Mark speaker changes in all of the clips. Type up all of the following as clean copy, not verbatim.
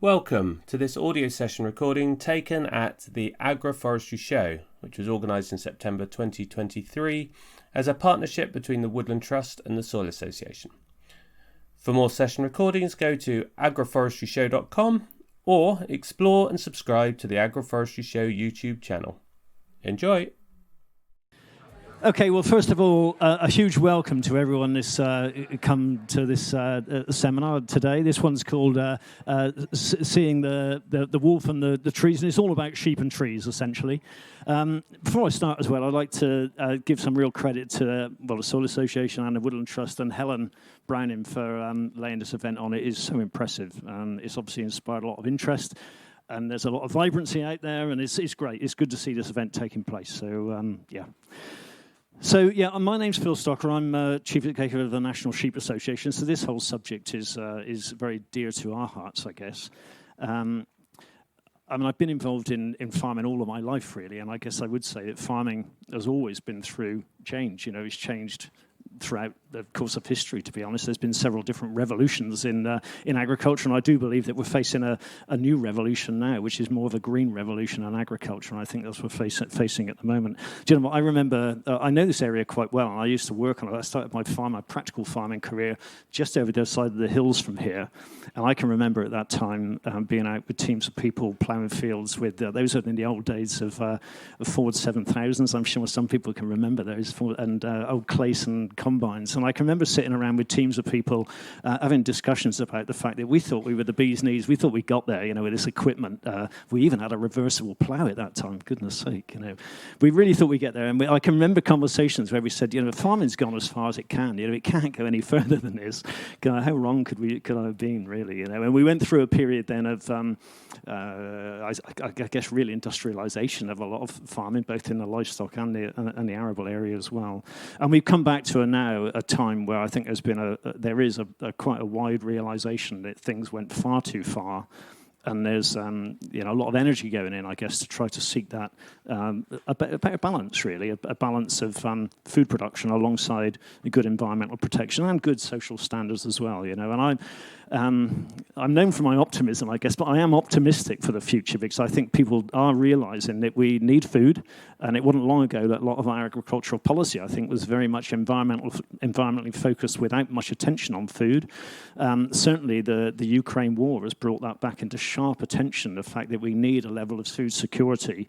Speaker 1: Welcome to this audio session recording taken at the Agroforestry Show, which was organised in September 2023 as a partnership between the Woodland Trust and the Soil Association. For more session recordings, go to agroforestryshow.com or explore and subscribe to the Agroforestry Show YouTube channel. Enjoy!
Speaker 2: Okay, well, first of all, a huge welcome to everyone that's come to this seminar today. This one's called Seeing the Wolf and the Trees, and it's all about sheep and trees, essentially. Before I start as well, I'd like to give some real credit to the Soil Association and the Woodland Trust and Helen Browning for laying this event on. It is so impressive. It's obviously inspired a lot of interest. And there's a lot of vibrancy out there, and it's great. It's good to see this event taking place. So, yeah. So, my name's Phil Stocker. I'm Chief Executive of the National Sheep Association. So this whole subject is very dear to our hearts, I guess. I've been involved in farming all of my life, really, and I guess I would say that farming has always been through change. You know, it's changed throughout the course of history, to be honest. There's been several different revolutions in agriculture, and I do believe that we're facing a new revolution now, which is more of a green revolution in agriculture, and I think that's what we're facing at the moment. Do you know what? I remember, I know this area quite well, and I used to work on it. I started my practical farming career just over the other side of the hills from here, and I can remember at that time being out with teams of people ploughing fields with, those are in the old days of Ford 7000s. I'm sure some people can remember those, and old Clayson combines. And I can remember sitting around with teams of people having discussions about the fact that we thought we were the bee's knees. We thought we got there, with this equipment. We even had a reversible plough at that time. Goodness sake, We really thought we'd get there. And I can remember conversations where we said, farming's gone as far as it can. It can't go any further than this. How wrong could I have been, really? And we went through a period then of, I guess, really industrialization of a lot of farming, both in the livestock and the arable area as well. And we've come back to now a time where I think there is quite a wide realization that things went far too far, and there's a lot of energy going in, I guess, to try to seek that a better balance, really, a balance of food production alongside good environmental protection and good social standards as well. And I'm known for my optimism, I guess, but I am optimistic for the future because I think people are realizing that we need food, and it wasn't long ago that a lot of our agricultural policy, I think, was very much environmentally focused without much attention on food. Certainly, the Ukraine war has brought that back into sharp attention, the fact that we need a level of food security.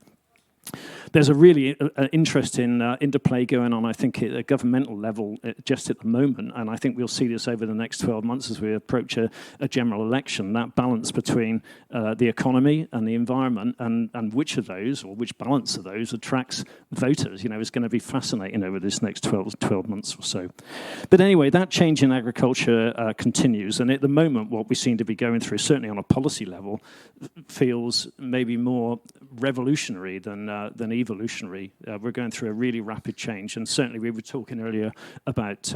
Speaker 2: There's a really interesting interplay going on, I think, at a governmental level just at the moment, and I think we'll see this over the next 12 months as we approach a general election, that balance between the economy and the environment, and which balance of those attracts voters, is going to be fascinating over this next 12 months or so. But anyway, that change in agriculture continues, and at the moment what we seem to be going through, certainly on a policy level, feels maybe more revolutionary than evolutionary. We're going through a really rapid change, and certainly we were talking earlier about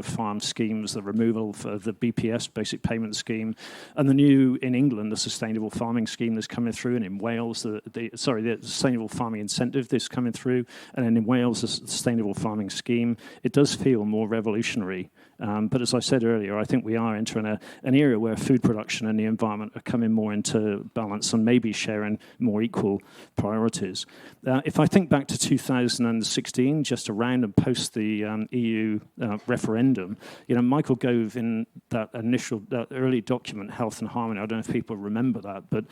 Speaker 2: farm schemes, the removal of the BPS, Basic Payment Scheme, and the new in England, the Sustainable Farming Scheme that's coming through, and in Wales, the Sustainable Farming Incentive that's coming through, and then in Wales, the Sustainable Farming Scheme. It does feel more revolutionary. But as I said earlier, I think we are entering an era where food production and the environment are coming more into balance and maybe sharing more equal priorities. If I think back to 2016, just around and post the EU referendum, Michael Gove in that early document, Health and Harmony, I don't know if people remember that, but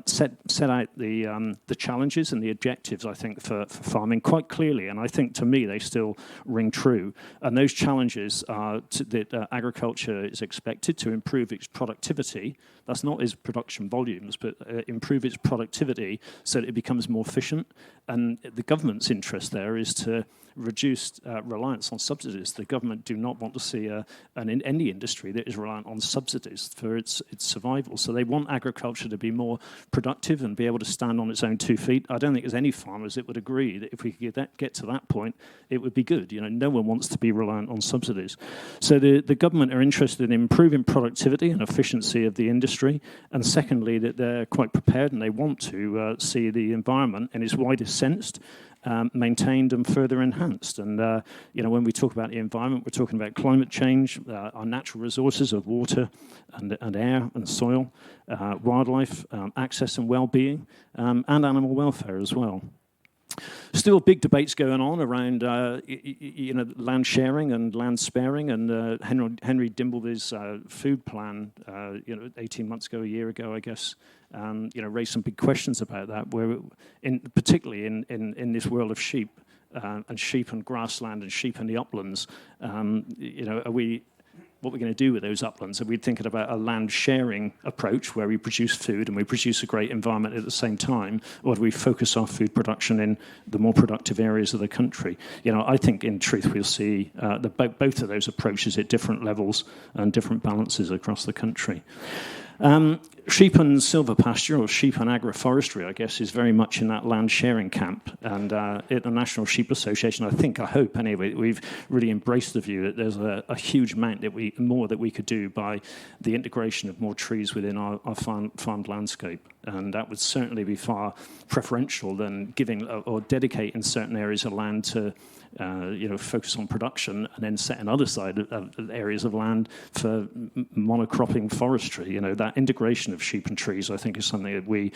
Speaker 2: set out the challenges and the objectives, I think, for farming quite clearly. And I think, to me, they still ring true. And those challenges are that agriculture is expected to improve its productivity. That's not its production volumes, but improve its productivity so that it becomes more efficient. And the government's interest there is to reduce reliance on subsidies. The government do not want to see any industry that is reliant on subsidies for its survival. So they want agriculture to be more productive and be able to stand on its own 2 feet. I don't think there's any farmers that would agree that if we could get to that point, it would be good. No one wants to be reliant on subsidies. So the government are interested in improving productivity and efficiency of the industry, and secondly, that they're quite prepared and they want to see the environment in its widest sense maintained and further enhanced. And when we talk about the environment, we're talking about climate change, our natural resources of water and air and soil, wildlife, access and well-being, and animal welfare as well. Still big debates going on around land sharing and land sparing, and Henry Dimbleby's food plan 18 months ago, a year ago, I guess, raised some big questions about that, where particularly in this world of sheep and grassland and sheep in the uplands, what we're going to do with those uplands. Are we thinking about a land sharing approach where we produce food and we produce a great environment at the same time, or do we focus our food production in the more productive areas of the country? I think in truth we'll see both of those approaches at different levels and different balances across the country. Sheep and silvopasture, or sheep and agroforestry, I guess, is very much in that land sharing camp. And at the National Sheep Association, I hope anyway, we've really embraced the view that there's a huge amount more that we could do by the integration of more trees within our farmed landscape. And that would certainly be far preferential than giving or dedicating certain areas of land to focus on production and then set another side of areas of land for monocropping forestry. That integration of sheep and trees, I think, is something that we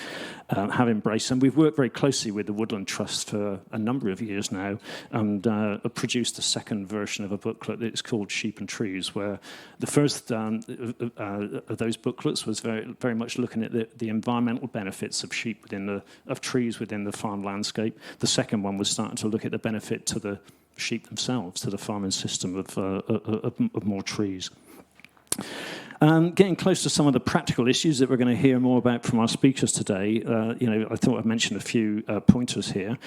Speaker 2: have embraced. And we've worked very closely with the Woodland Trust for a number of years now, and produced a second version of a booklet that's called Sheep and Trees, where the first of those booklets was very, very much looking at the environmental benefits of trees within the farm landscape. The second one was starting to look at the benefit to the sheep themselves, to the farming system of more trees. Getting close to some of the practical issues that we're going to hear more about from our speakers today, I thought I'd mention a few pointers here.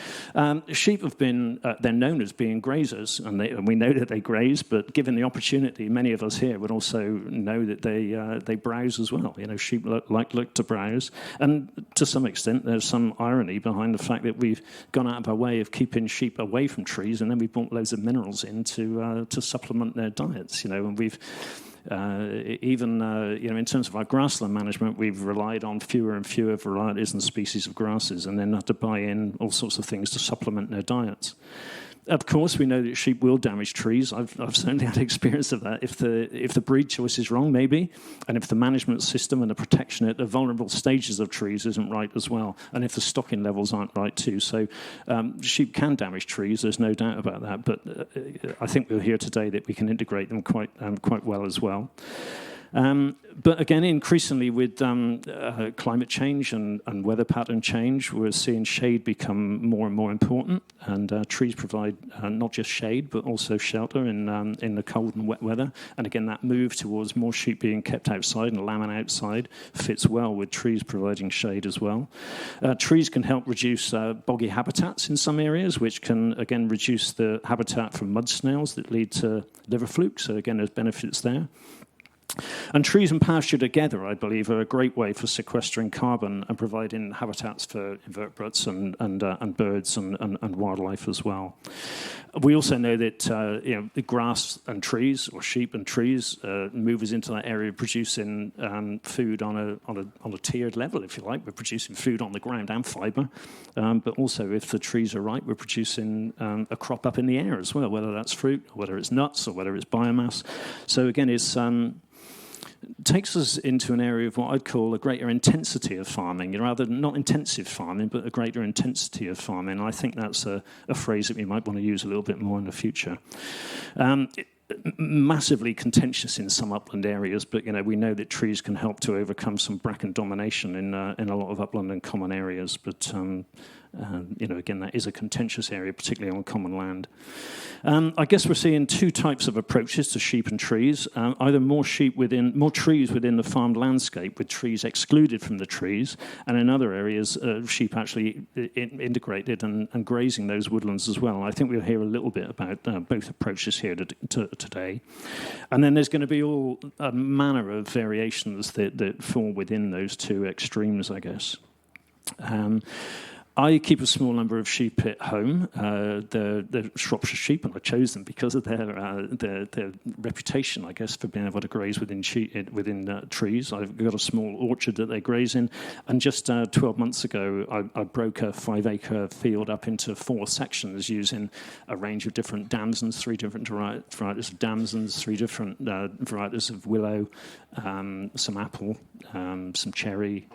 Speaker 2: Sheep have been, they're known as being grazers, and we know that they graze, but given the opportunity, many of us here would also know that they browse as well. Sheep like to browse, and to some extent there's some irony behind the fact that we've gone out of our way of keeping sheep away from trees, and then we brought loads of minerals in to supplement their diets, and we've in terms of our grassland management, we've relied on fewer and fewer varieties and species of grasses, and then had to buy in all sorts of things to supplement their diets. Of course, we know that sheep will damage trees. I've certainly had experience of that. If the breed choice is wrong, maybe, and if the management system and the protection at the vulnerable stages of trees isn't right as well, and if the stocking levels aren't right too. So sheep can damage trees, there's no doubt about that, but I think we'll hear today that we can integrate them quite well as well. But again, increasingly with climate change and weather pattern change, we're seeing shade become more and more important, and trees provide not just shade but also shelter in the cold and wet weather. And again, that move towards more sheep being kept outside and lambing outside fits well with trees providing shade as well. Trees can help reduce boggy habitats in some areas, which can again reduce the habitat for mud snails that lead to liver fluke. So again, there's benefits there. And trees and pasture together, I believe, are a great way for sequestering carbon and providing habitats for invertebrates and birds and wildlife as well. We also know that the grass and trees, or sheep and trees, move us into that area of producing food on a tiered level, if you like. We're producing food on the ground and fibre, but also if the trees are right, we're producing a crop up in the air as well, whether that's fruit, or whether it's nuts, or whether it's biomass. So again, it's takes us into an area of what I'd call a greater intensity of farming, rather not intensive farming, but a greater intensity of farming. I think that's a phrase that we might want to use a little bit more in the future. Massively contentious in some upland areas, but we know that trees can help to overcome some bracken domination in a lot of upland and common areas. But again, that is a contentious area, particularly on common land. I guess we're seeing two types of approaches to sheep and trees. Either more trees within the farmed landscape, with trees excluded from the trees, and in other areas, sheep actually integrated and grazing those woodlands as well. I think we'll hear a little bit about both approaches here today. And then there's going to be all a manner of variations that fall within those two extremes, I guess. I keep a small number of sheep at home. They're Shropshire sheep, and I chose them because of their reputation, I guess, for being able to graze within trees. I've got a small orchard that they graze in, and just 12 months ago, I broke a 5-acre field up into 4 sections using a range of different damsons, 3 different varieties of damsons, 3 different varieties of willow, some apple, some cherry,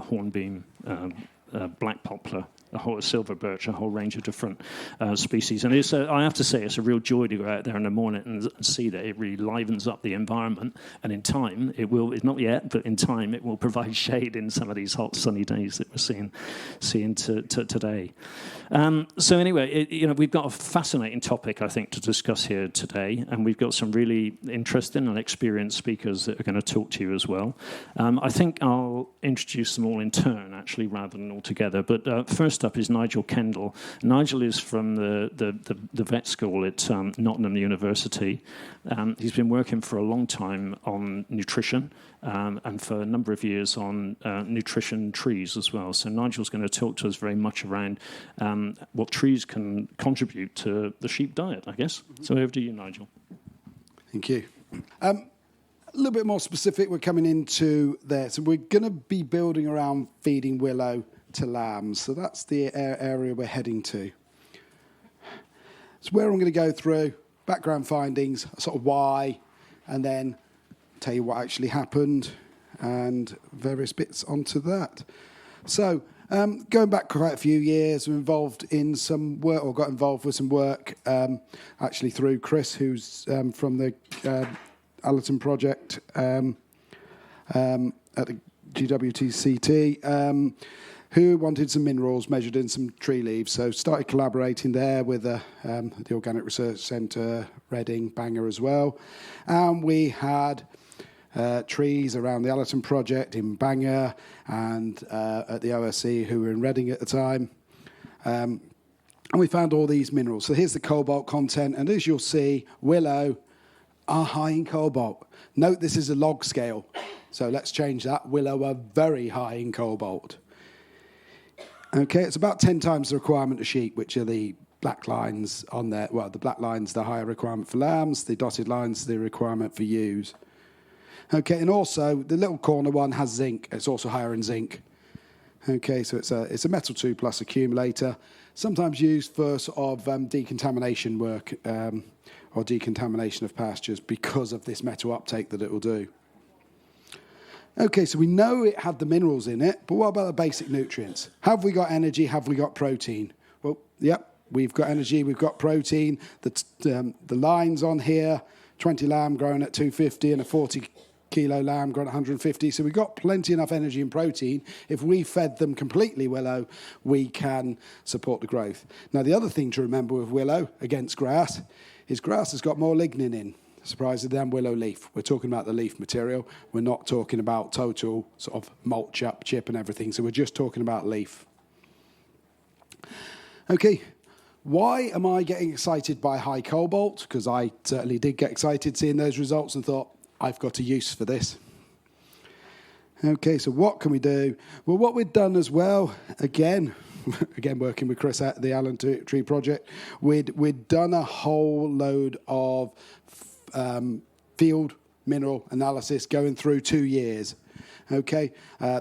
Speaker 2: hornbeam, black poplar, a whole silver birch, a whole range of different species. And I have to say, it's a real joy to go out there in the morning and see that it really livens up the environment. And in time, it will, not yet, but in time, it will provide shade in some of these hot, sunny days that we're seeing today. So anyway, we've got a fascinating topic, I think, to discuss here today. And we've got some really interesting and experienced speakers that are going to talk to you as well. I think I'll introduce them all in turn, actually, rather than all together. But first up is Nigel Kendall. Nigel is from the vet school at Nottingham University. He's been working for a long time on nutrition and for a number of years on nutrition trees as well. So Nigel's going to talk to us very much around what trees can contribute to the sheep diet, I guess. So over to you, Nigel.
Speaker 3: Thank you. A little bit more specific, we're coming into there. So we're going to be building around feeding willow to lambs. So that's the area we're heading to. So where I'm going to go through background findings, sort of why, and then tell you what actually happened and various bits onto that. So going back quite a few years, I'm involved in some work, or got involved with some work, actually through Chris, who's from the Allerton project at the GWTCT, who wanted some minerals measured in some tree leaves. So started collaborating there with the Organic Research Centre, Reading, Bangor as well. And we had trees around the Allerton project in Bangor and at the OSC, who were in Reading at the time. And we found all these minerals. So here's the cobalt content. And as you'll see, willow are high in cobalt. Note this is a log scale. So let's change that. Willow are very high in cobalt. Okay, it's about 10 times the requirement of sheep, which are the black lines on there. Well, the black lines, the higher requirement for lambs. The dotted lines, the requirement for ewes. Okay, and also the little corner one has zinc. It's also higher in zinc. Okay, so it's a metal 2+ accumulator, sometimes used for sort of decontamination work or decontamination of pastures because of this metal uptake that it will do. Okay, so we know it had the minerals in it, but what about the basic nutrients? Have we got energy? Have we got protein? Well, yep, we've got energy, we've got protein. The lines on here, 20 lamb growing at 250 and a 40-kilo lamb growing at 150. So we've got plenty enough energy and protein. If we fed them completely willow, we can support the growth. Now, the other thing to remember with willow against grass is grass has got more lignin in. Surprisingly, than willow leaf. We're talking about the leaf material. We're not talking about total sort of mulch up, chip and everything. So we're just talking about leaf. Okay, why am I getting excited by high cobalt? Because I certainly did get excited seeing those results and thought, I've got a use for this. Okay, so what can we do? Well, what we've done as well, again working with Chris at the Allen Tree Project, we'd done a whole load of field mineral analysis going through 2 years. Okay,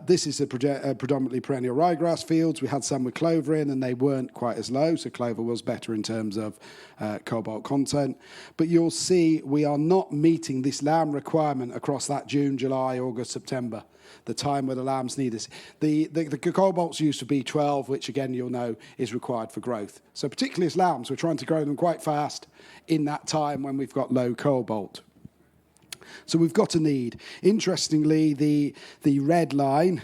Speaker 3: this is a predominantly perennial ryegrass fields. We had some with clover in, and they weren't quite as low, so clover was better in terms of cobalt content. But you'll see we are not meeting this lamb requirement across that June, July, August, September, the time where the lambs need this. The cobalt's used for B12, which again you'll know is required for growth. So particularly as lambs, we're trying to grow them quite fast in that time when we've got low cobalt. So we've got a need. Interestingly, the red line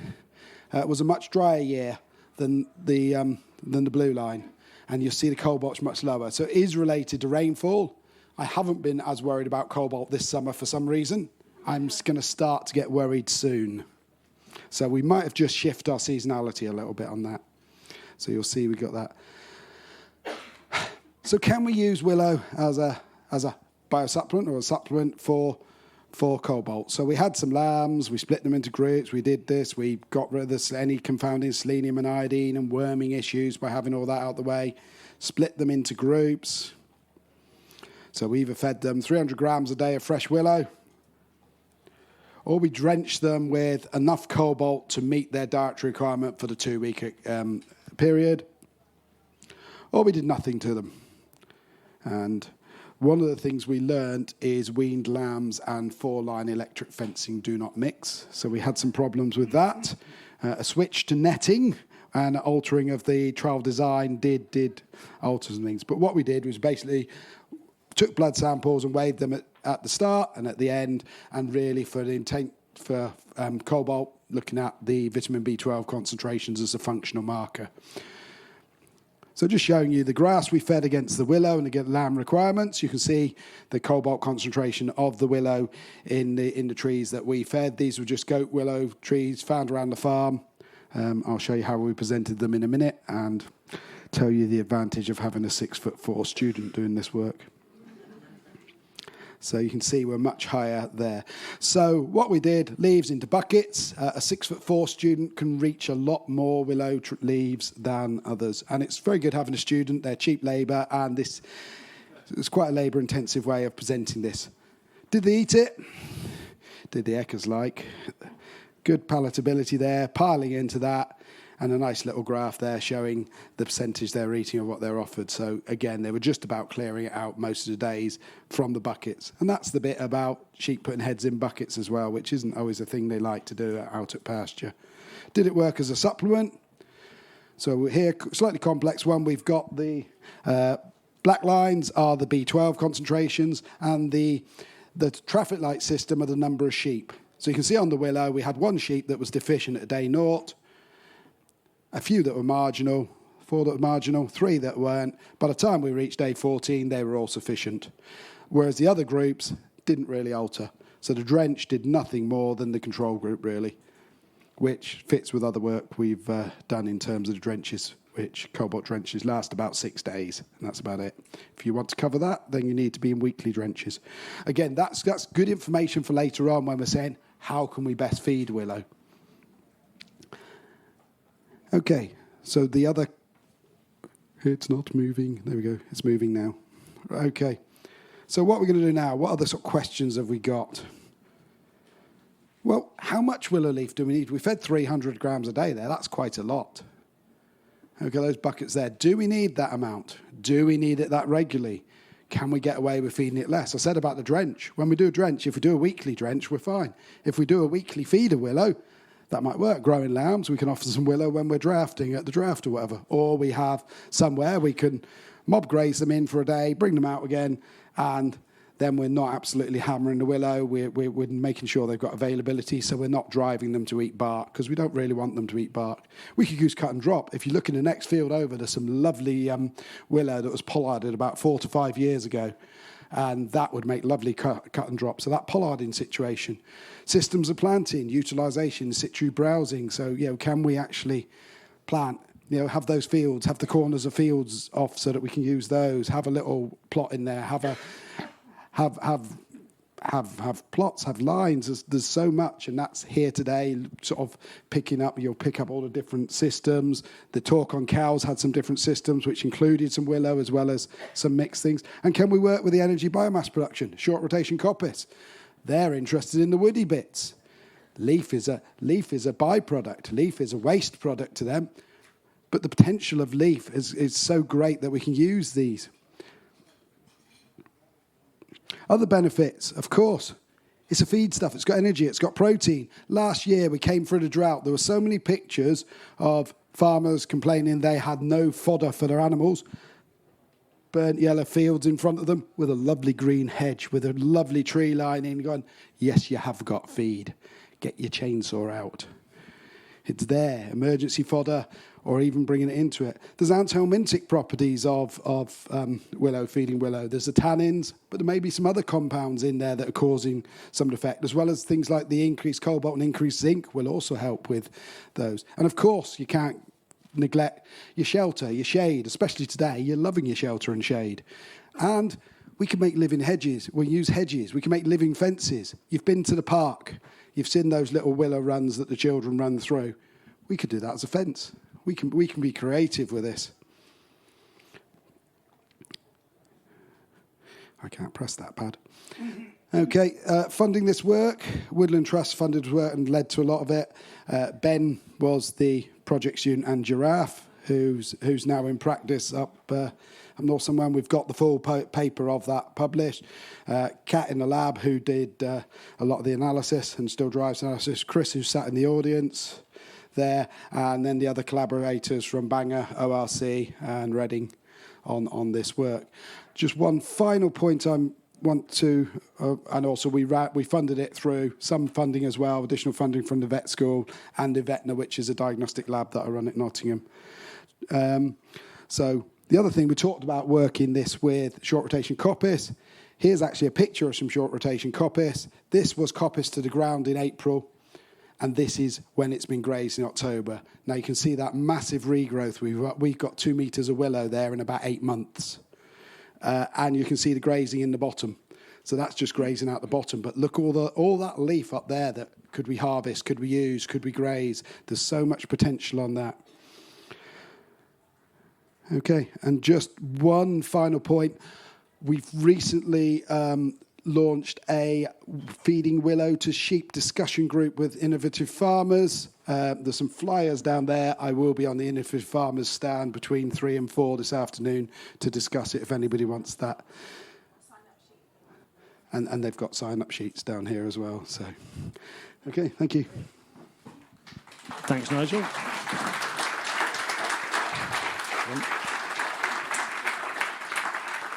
Speaker 3: was a much drier year than the blue line, and you'll see the cobalt's much lower. So it is related to rainfall. I haven't been as worried about cobalt this summer for some reason. I'm going to start to get worried soon. So we might have just shifted our seasonality a little bit on that. So you'll see we got that. So can we use willow as a biosupplement or a supplement for for cobalt. So we had some lambs, we split them into groups, we did this, we got rid of any confounding selenium and iodine and worming issues by having all that out of the way, split them into groups. So we either fed them 300 grams a day of fresh willow, or we drenched them with enough cobalt to meet their dietary requirement for the 2-week period, or we did nothing to them. And one of the things we learned is weaned lambs and 4-line electric fencing do not mix. So we had some problems with that. A switch to netting and altering of the trial design did alter some things. But what we did was basically took blood samples and weighed them at the start and at the end, and really for the intent for cobalt, looking at the vitamin B12 concentrations as a functional marker. So just showing you the grass we fed against the willow and against lamb requirements. You can see the cobalt concentration of the willow in the trees that we fed. These were just goat willow trees found around the farm. I'll show you how we presented them in a minute and tell you the advantage of having a 6'4" student doing this work. So you can see we're much higher there. So what we did, leaves into buckets. A 6'4" student can reach a lot more willow leaves than others. And it's very good having a student. They're cheap labour, and it's quite a labour-intensive way of presenting this. Did they eat it? Did the eckers like? Good palatability there, piling into that. And a nice little graph there showing the percentage they're eating of what they're offered. So, again, they were just about clearing it out most of the days from the buckets. And that's the bit about sheep putting heads in buckets as well, which isn't always a thing they like to do out at pasture. Did it work as a supplement? So here, slightly complex one. We've got the black lines are the B12 concentrations, and the traffic light system are the number of sheep. So you can see on the willow, we had 1 sheep that was deficient at day 0. A few that were marginal, 4 that were marginal, 3 that weren't. By the time we reached day 14, they were all sufficient. Whereas the other groups didn't really alter. So the drench did nothing more than the control group, really, which fits with other work we've done in terms of the drenches, which cobalt drenches last about 6 days, and that's about it. If you want to cover that, then you need to be in weekly drenches. Again, that's good information for later on when we're saying, how can we best feed willow? Okay, so the other, it's not moving. There we go, it's moving now. Okay, so what we're going to do now, what other sort of questions have we got? Well, how much willow leaf do we need? We fed 300 grams a day there, that's quite a lot. Okay, those buckets there, do we need that amount? Do we need it that regularly? Can we get away with feeding it less? I said about the drench. When we do a drench, if we do a weekly drench, we're fine. If we do a weekly feed of willow, that might work. Growing lambs, we can offer some willow when we're drafting at the draft or whatever. Or we have somewhere we can mob graze them in for a day, bring them out again, and then we're not absolutely hammering the willow. We're making sure they've got availability, so we're not driving them to eat bark, because we don't really want them to eat bark. We could use cut and drop. If you look in the next field over, there's some lovely willow that was pollarded about 4 to 5 years ago, and that would make lovely cut and drop. So that pollarding situation. Systems of planting, utilisation, situ browsing. So, can we actually plant, have those fields, have the corners of fields off so that we can use those, have a little plot in there, have plots, have lines. There's so much, and that's here today, sort of you'll pick up all the different systems. The talk on cows had some different systems, which included some willow as well as some mixed things. And can we work with the energy biomass production? Short rotation coppice. They're interested in the woody bits. Leaf is a byproduct. Leaf is a waste product to them. But the potential of leaf is so great that we can use these. Other benefits, of course, it's a feed stuff. It's got energy. It's got protein. Last year, we came through the drought. There were so many pictures of farmers complaining they had no fodder for their animals. Burnt yellow fields in front of them with a lovely green hedge, with a lovely tree lining, going, yes, you have got feed. Get your chainsaw out. It's there, emergency fodder, or even bringing it into it. There's anthelmintic properties of willow, feeding willow. There's the tannins, but there may be some other compounds in there that are causing some effect, as well as things like the increased cobalt and increased zinc will also help with those. And of course, you can't neglect your shelter, your shade, especially today. You're loving your shelter and shade. And We can make living hedges. We'll use hedges. We can make living fences. You've been to the park. You've seen those little willow runs that the children run through. We could do that as a fence. We can be creative with this. I can't press that pad. Okay, funding this work. Woodland Trust funded work and led to a lot of it. Ben was the project student and Giraffe, who's now in practice up north somewhere. We've got the full paper of that published. Kat in the lab, who did a lot of the analysis and still drives analysis. Chris, who sat in the audience there, and then the other collaborators from Bangor, ORC, and Reading on this work. Just one final point I want to, and also we funded it through some funding as well, additional funding from the vet school and Ivetna, which is a diagnostic lab that I run at Nottingham. So the other thing, we talked about working this with short rotation coppice. Here's actually a picture of some short rotation coppice. This was coppice to the ground in April, and this is when it's been grazed in October. Now you can see that massive regrowth. We've got 2 metres of willow there in about 8 months. And you can see the grazing in the bottom. So that's just grazing out the bottom. But look, all that leaf up there that could we harvest, could we use, could we graze? There's so much potential on that. Okay, and just one final point. We've recently launched a feeding willow to sheep discussion group with innovative farmers. There's some flyers down there. I will be on the innovative farmers stand between 3 and 4 this afternoon to discuss it if anybody wants that. And they've got sign-up sheets down here as well. So, okay, thank you.
Speaker 2: Thanks, Nigel.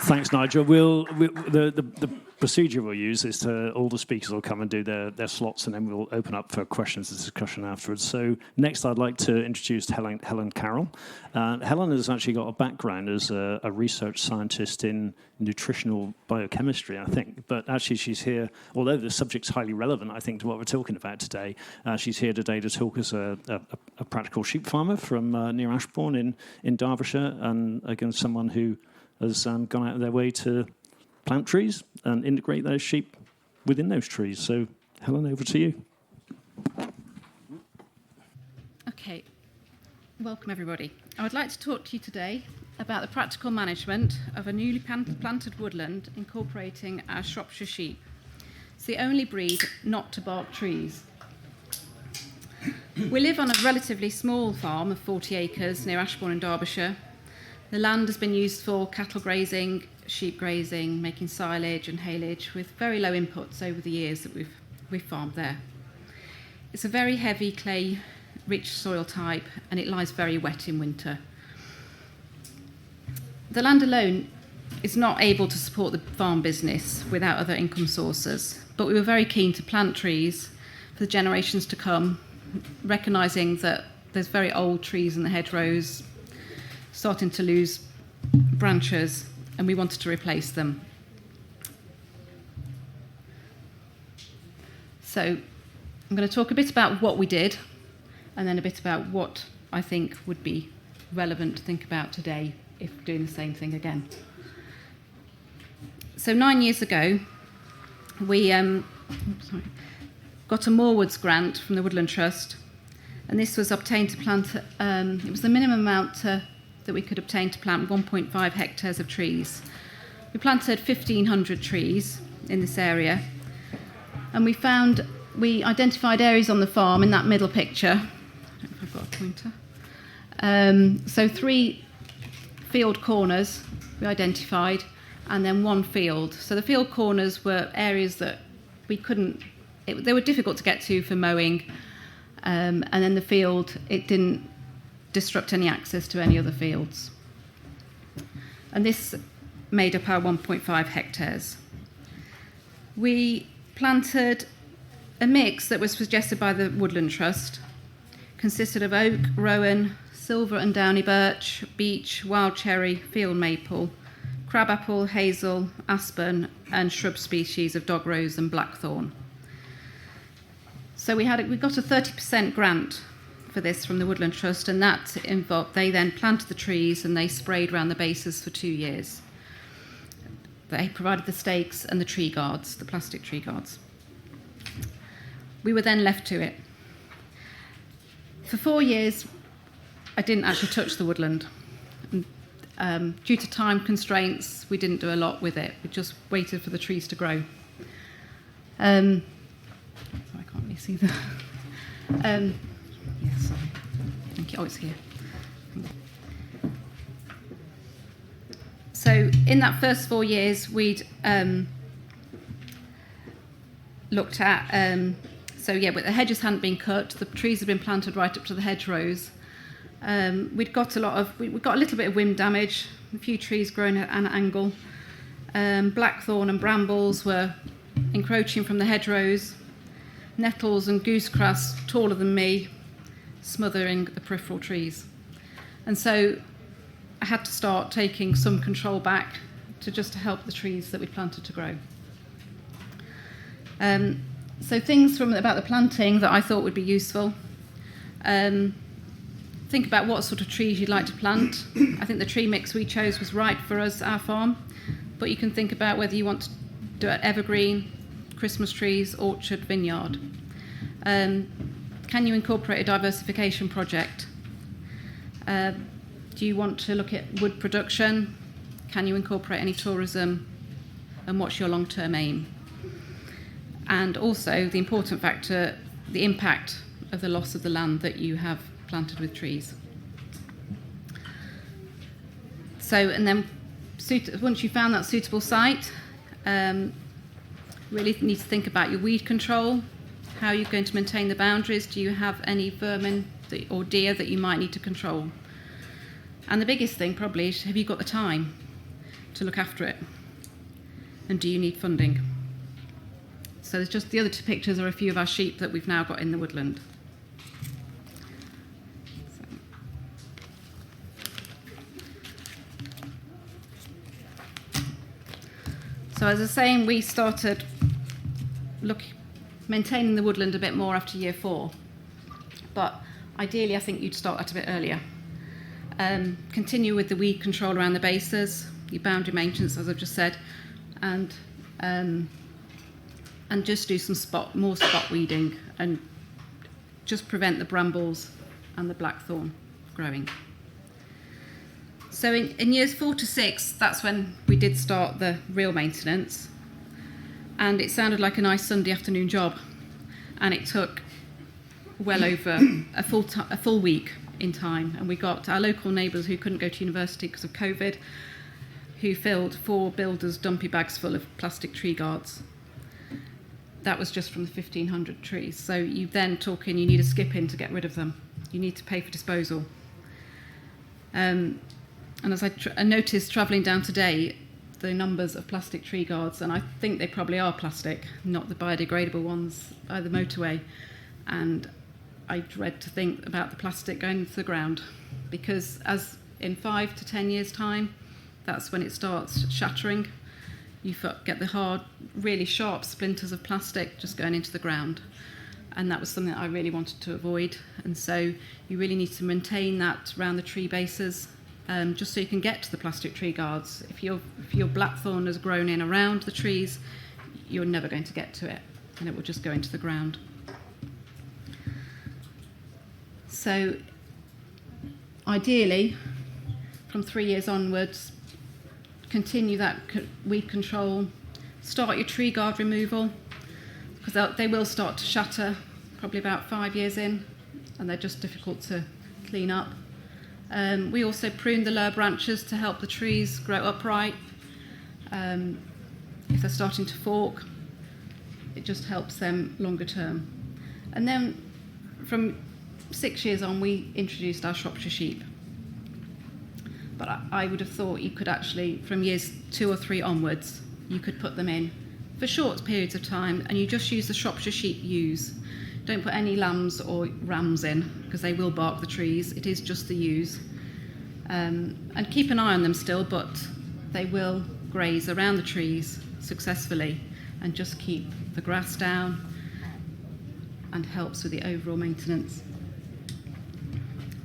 Speaker 2: Thanks, Nigel. The procedure we'll use is all the speakers will come and do their slots, and then we'll open up for questions and discussion afterwards. So next, I'd like to introduce Helen Carroll. Helen has actually got a background as a research scientist in nutritional biochemistry, I think. But actually, she's here, although the subject's highly relevant, I think, to what we're talking about today. She's here today to talk as a practical sheep farmer from near Ashbourne in Derbyshire, and again, someone who has gone out of their way to plant trees and integrate those sheep within those trees. So, Helen, over to you.
Speaker 4: Okay, welcome everybody. I would like to talk to you today about the practical management of a newly planted woodland incorporating our Shropshire sheep. It's the only breed not to bark trees. We live on a relatively small farm of 40 acres near Ashbourne in Derbyshire. The land has been used for cattle grazing, sheep grazing, making silage and haylage, with very low inputs over the years that we've farmed there. It's a very heavy clay-rich soil type, and it lies very wet in winter. The land alone is not able to support the farm business without other income sources, but we were very keen to plant trees for the generations to come, recognising that there's very old trees in the hedgerows starting to lose branches, and we wanted to replace them. So I'm going to talk a bit about what we did, and then a bit about what I think would be relevant to think about today if doing the same thing again. So 9 years ago, we got a Moorwoods grant from the Woodland Trust, and this was obtained to plant, it was the minimum amount that we could obtain to plant 1.5 hectares of trees. We planted 1,500 trees in this area, and we identified areas on the farm in that middle picture. I don't know if I've got a pointer. So 3 field corners we identified, and then 1 field. So the field corners were areas that they were difficult to get to for mowing, and then the field, it didn't disrupt any access to any other fields. And this made up our 1.5 hectares. We planted a mix that was suggested by the Woodland Trust, consisted of oak, rowan, silver and downy birch, beech, wild cherry, field maple, crabapple, hazel, aspen, and shrub species of dog rose and blackthorn. So we got a 30% grant for this from the Woodland Trust, and that involved, they then planted the trees and they sprayed around the bases for 2 years. They provided the stakes and the tree guards, the plastic tree guards. We were then left to it. For 4 years, I didn't actually touch the woodland. Due to time constraints, we didn't do a lot with it. We just waited for the trees to grow. So I can't really see the... yeah, sorry. Thank you. Oh, it's here. So in that first 4 years, we'd looked at... but the hedges hadn't been cut. The trees had been planted right up to the hedgerows. We'd got a little bit of wind damage, a few trees growing at an angle. Blackthorn and brambles were encroaching from the hedgerows. Nettles and goosegrass, taller than me, smothering the peripheral trees. And so I had to start taking some control back to help the trees that we planted to grow. So things about the planting that I thought would be useful. Think about what sort of trees you'd like to plant. I think the tree mix we chose was right for us, our farm, but you can think about whether you want to do it evergreen, Christmas trees, orchard, vineyard. Can you incorporate a diversification project? Do you want to look at wood production? Can you incorporate any tourism? And what's your long-term aim? And also the important factor, the impact of the loss of the land that you have planted with trees. So, and then once you found that suitable site, really need to think about your weed control. How are you going to maintain the boundaries? Do you have any vermin or deer that you might need to control? And the biggest thing probably is, have you got the time to look after it? And do you need funding? So there's just the other two pictures are a few of our sheep that we've now got in the woodland. So as I was saying, we started maintaining the woodland a bit more after year 4. But ideally, I think you'd start that a bit earlier. Continue with the weed control around the bases, your boundary maintenance, as I've just said, and just do more spot weeding and just prevent the brambles and the blackthorn growing. So in years 4 to 6, that's when we did start the real maintenance, and it sounded like a nice Sunday afternoon job, and it took well over a full week in time, and we got our local neighbours who couldn't go to university because of COVID, who filled 4 builders' dumpy bags full of plastic tree guards. That was just from the 1,500 trees. So you then you need a skip in to get rid of them. You need to pay for disposal. And as I noticed travelling down today, the numbers of plastic tree guards, and I think they probably are plastic, not the biodegradable ones by the motorway. And I dread to think about the plastic going into the ground, because as in 5 to 10 years' time, that's when it starts shattering. You get the hard, really sharp splinters of plastic just going into the ground. And that was something that I really wanted to avoid. And so you really need to maintain that around the tree bases, just so you can get to the plastic tree guards. If your blackthorn has grown in around the trees, you're never going to get to it, and it will just go into the ground. So ideally, from 3 years onwards, continue that weed control, start your tree guard removal, because they will start to shatter probably about 5 years in, and they're just difficult to clean up. We also prune the lower branches to help the trees grow upright. If they're starting to fork, it just helps them longer term. And then from 6 years on, we introduced our Shropshire sheep. But I would have thought you could actually, from years 2 or 3 onwards, you could put them in for short periods of time, and you just use the Shropshire sheep ewes. Don't put any lambs or rams in, because they will bark the trees. It is just the ewes. And keep an eye on them still, but they will graze around the trees successfully and just keep the grass down and helps with the overall maintenance.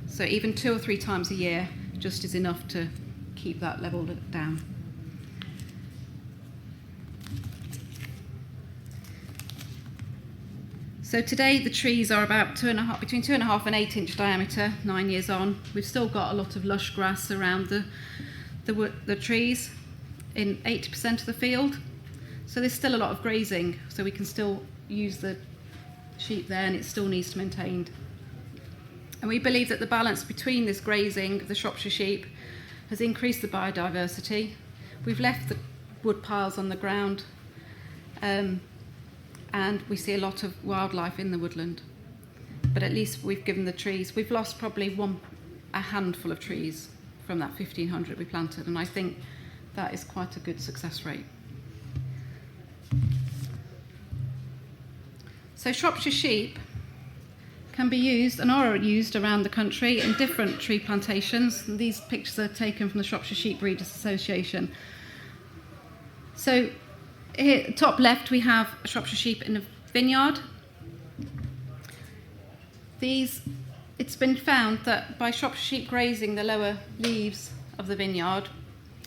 Speaker 4: So even 2 or 3 times a year just is enough to keep that level down. So today the trees are about between 2.5 and 8 inch diameter, 9 years on. We've still got a lot of lush grass around the trees in 80% of the field. So there's still a lot of grazing, so we can still use the sheep there, and it still needs to be maintained. And we believe that the balance between this grazing of the Shropshire sheep has increased the biodiversity. We've left the wood piles on the ground, and we see a lot of wildlife in the woodland. But at least we've given the trees, we've lost probably a handful of trees from that 1,500 we planted, and I think that is quite a good success rate. So Shropshire sheep can be used and are used around the country in different tree plantations. And these pictures are taken from the Shropshire Sheep Breeders Association. So here, top left, we have Shropshire sheep in a vineyard. It's been found that by Shropshire sheep grazing the lower leaves of the vineyard,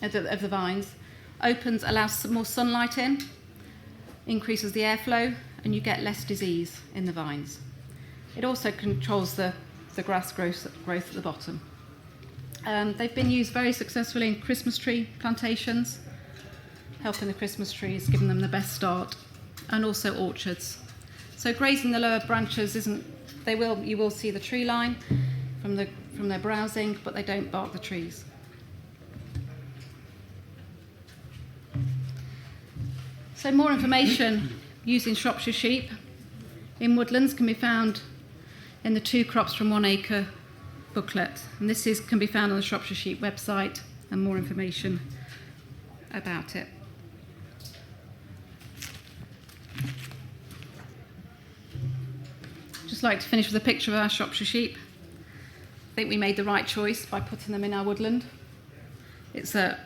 Speaker 4: of the vines, allows some more sunlight in, increases the airflow, and you get less disease in the vines. It also controls the grass growth at the bottom. They've been used very successfully in Christmas tree plantations, helping the Christmas trees, giving them the best start, and also orchards. So grazing the lower branches you will see the tree line from their browsing, but they don't bark the trees. So more information using Shropshire sheep in woodlands can be found in the 2 Crops from 1 Acre booklet, and this can be found on the Shropshire Sheep website, and more information about it. Just like to finish with a picture of our Shropshire sheep. I think we made the right choice by putting them in our woodland. It's a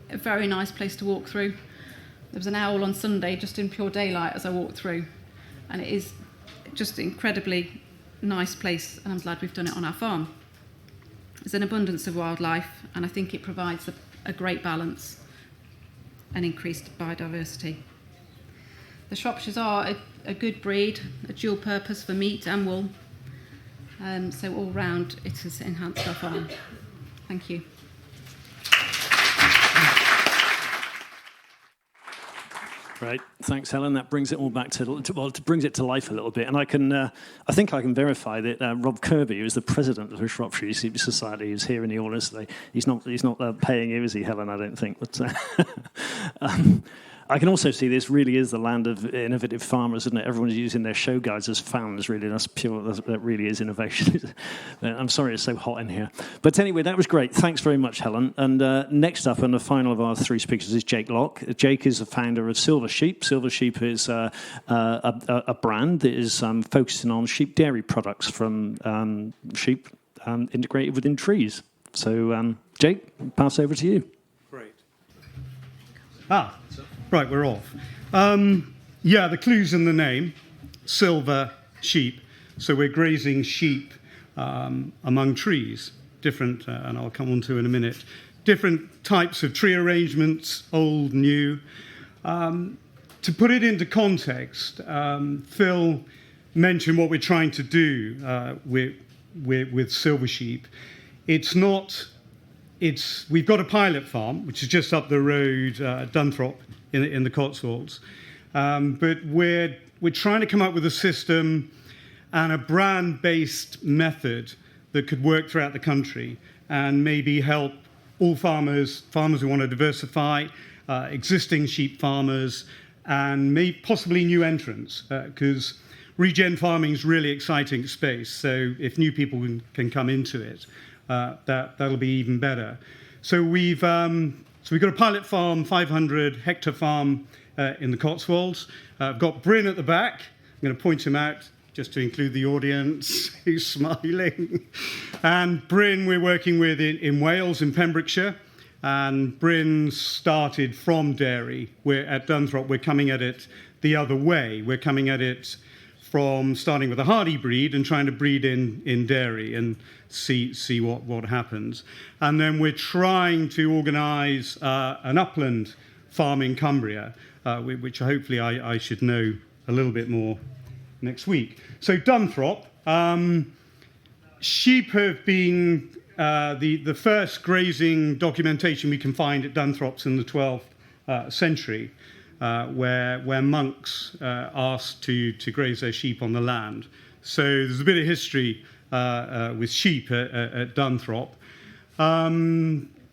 Speaker 4: very nice place to walk through. There was an owl on Sunday just in pure daylight as I walked through, and it is just an incredibly nice place, and I'm glad we've done it on our farm. There's an abundance of wildlife, and I think it provides a great balance and increased biodiversity. The Shropshires are a good breed, a dual purpose for meat and wool, so all round it has enhanced our farm. Thank you.
Speaker 2: Right, thanks, Helen. That brings it all back it brings it to life a little bit. And I think I can verify that Rob Kirby, who is the president of the Shropshire Sheep Society, is here in the audience today. He's not paying you, is he, Helen? I don't think. But I can also see this really is the land of innovative farmers, isn't it? Everyone's using their show guides as fans, really. That really is innovation. I'm sorry it's so hot in here. But anyway, that was great. Thanks very much, Helen. And next up, and the final of our 3 speakers, is Jake Locke. Jake is the founder of Silver Sheep. Silver Sheep is a brand that is focusing on sheep dairy products from sheep integrated within trees. So, Jake, pass over to you.
Speaker 5: Great. Right, we're off. The clue's in the name, Silver Sheep. So we're grazing sheep among trees, different, and I'll come on to in a minute, different types of tree arrangements, old, new. To put it into context, Phil mentioned what we're trying to do with Silver Sheep. We've got a pilot farm, which is just up the road, Dunthrop, in the Cotswolds. But we're trying to come up with a system and a brand-based method that could work throughout the country and maybe help all farmers who want to diversify, existing sheep farmers, and possibly new entrants, because regen farming is really exciting space. So if new people can come into it, that'll be even better. So we've got a pilot farm, 500-hectare farm in the Cotswolds. I've got Bryn at the back. I'm going to point him out just to include the audience. He's smiling. And Bryn we're working with in Wales, in Pembrokeshire. And Bryn started from dairy. We're at Dunthrop. We're coming at it the other way. We're coming at it from starting with a hardy breed and trying to breed in dairy and see what happens. And then we're trying to organise an upland farm in Cumbria, which hopefully I should know a little bit more next week. So Dunthrop, sheep have been the first grazing documentation we can find at Dunthrops in the 12th century, where monks asked to graze their sheep on the land. So there's a bit of history with sheep at Dunthrop.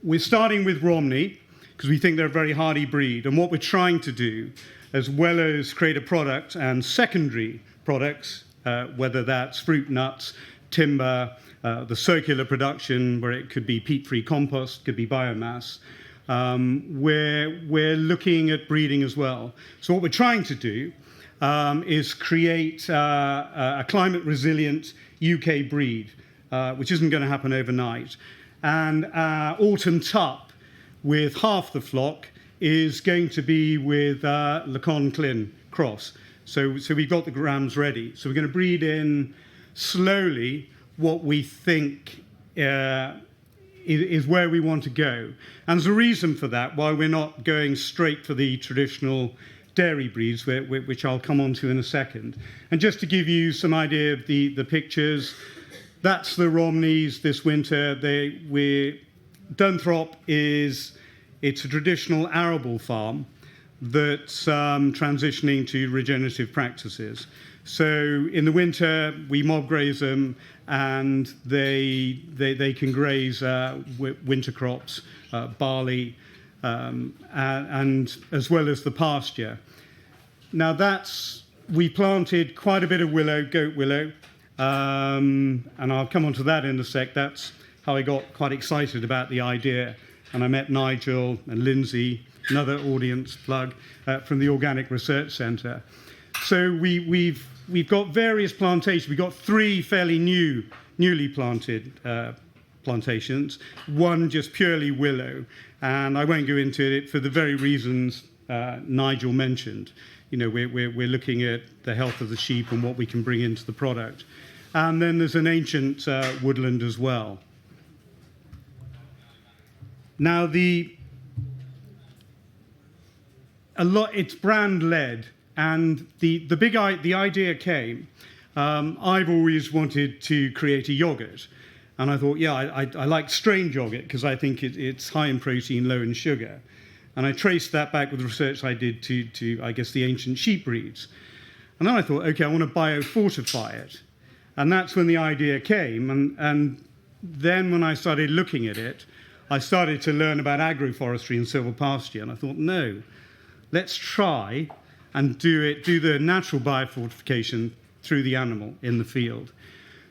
Speaker 5: We're starting with Romney because we think they're a very hardy breed. And what we're trying to do, as well as create a product and secondary products, whether that's fruit, nuts, timber, the circular production where it could be peat-free compost, could be biomass, we're looking at breeding as well. So what we're trying to do is create a climate-resilient UK breed, which isn't going to happen overnight. And autumn tup with half the flock is going to be with Lacon Clin cross. So we've got the grams ready. So we're going to breed in slowly what we think is where we want to go. And there's a reason for that, why we're not going straight for the traditional dairy breeds, which I'll come on to in a second. And just to give you some idea of the pictures, that's the Romneys this winter. Dunthrop it's a traditional arable farm that's transitioning to regenerative practices. So in the winter, we mob graze them, and they can graze winter crops, barley, and as well as the pasture. Now we planted quite a bit of willow, goat willow, and I'll come on to that in a sec. That's how I got quite excited about the idea. And I met Nigel and Lindsay, another audience plug, from the Organic Research Centre. So we've got various plantations. We've got 3 fairly newly planted plantations, one just purely willow. And I won't go into it for the very reasons Nigel mentioned. You know, we're looking at the health of the sheep and what we can bring into the product. And then there's an ancient woodland as well. Now, it's brand led, and the idea came. I've always wanted to create a yogurt, and I thought, yeah, I like strained yogurt because I think it's high in protein, low in sugar. And I traced that back with the research I did to I guess, the ancient sheep breeds. And then I thought, okay, I want to biofortify it. And that's when the idea came. And then when I started looking at it, I started to learn about agroforestry and silvopasture. And I thought, no, let's try and do the natural biofortification through the animal in the field.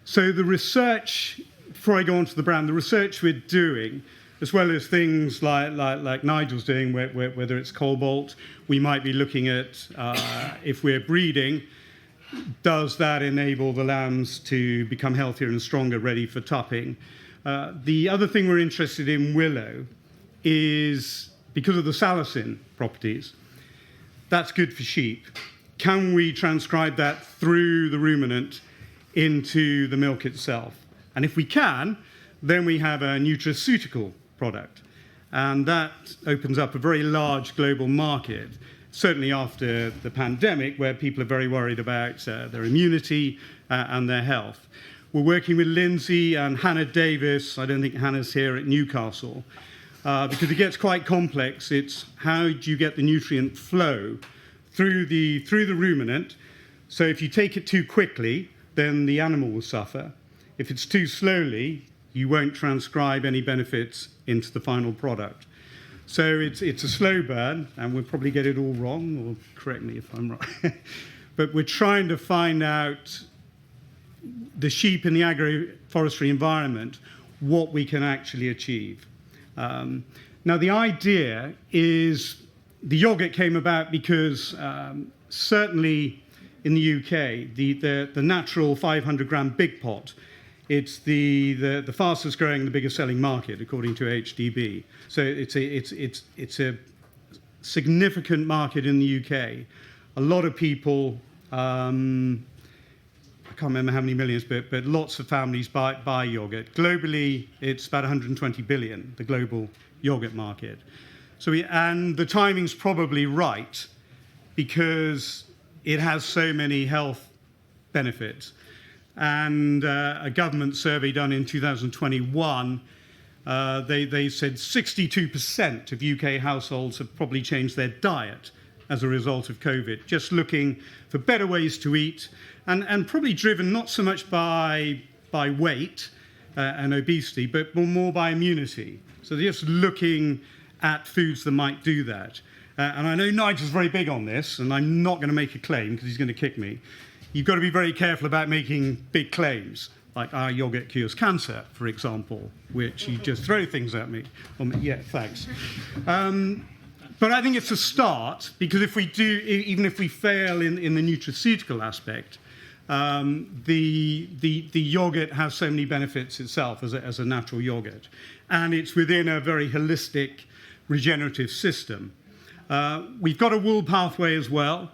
Speaker 5: So the research, before I go on to the brand, the research we're doing, as well as things like Nigel's doing, whether it's cobalt, we might be looking at, if we're breeding, does that enable the lambs to become healthier and stronger, ready for tupping? The other thing we're interested in willow is, because of the salicin properties, that's good for sheep. Can we transcribe that through the ruminant into the milk itself? And if we can, then we have a nutraceutical product. And that opens up a very large global market, certainly after the pandemic, where people are very worried about their immunity and their health. We're working with Lindsay and Hannah Davis. I don't think Hannah's here at Newcastle, because it gets quite complex. It's how do you get the nutrient flow through the ruminant? So if you take it too quickly, then the animal will suffer. If it's too slowly, you won't transcribe any benefits into the final product. So it's a slow burn, and we'll probably get it all wrong, or correct me if I'm wrong. But we're trying to find out the sheep in the agroforestry environment, what we can actually achieve. Now, the idea is the yogurt came about because certainly in the UK, the natural 500-gram big pot, it's the fastest growing, the biggest selling market, according to HDB. So it's a significant market in the UK. A lot of people, I can't remember how many millions, but lots of families buy yogurt. Globally, it's about 120 billion, the global yogurt market. And the timing's probably right because it has so many health benefits. And a government survey done in 2021, they said 62% of UK households have probably changed their diet as a result of COVID, just looking for better ways to eat, and probably driven not so much by weight and obesity, but more by immunity. So they're just looking at foods that might do that. And I know Nigel's very big on this, and I'm not going to make a claim because he's going to kick me. You've got to be very careful about making big claims, like our yogurt cures cancer, for example, which you just throw things at me. Yeah, thanks. But I think it's a start, because if we do, even if we fail in the nutraceutical aspect, the yogurt has so many benefits itself as a natural yogurt. And it's within a very holistic regenerative system. We've got a wool pathway as well.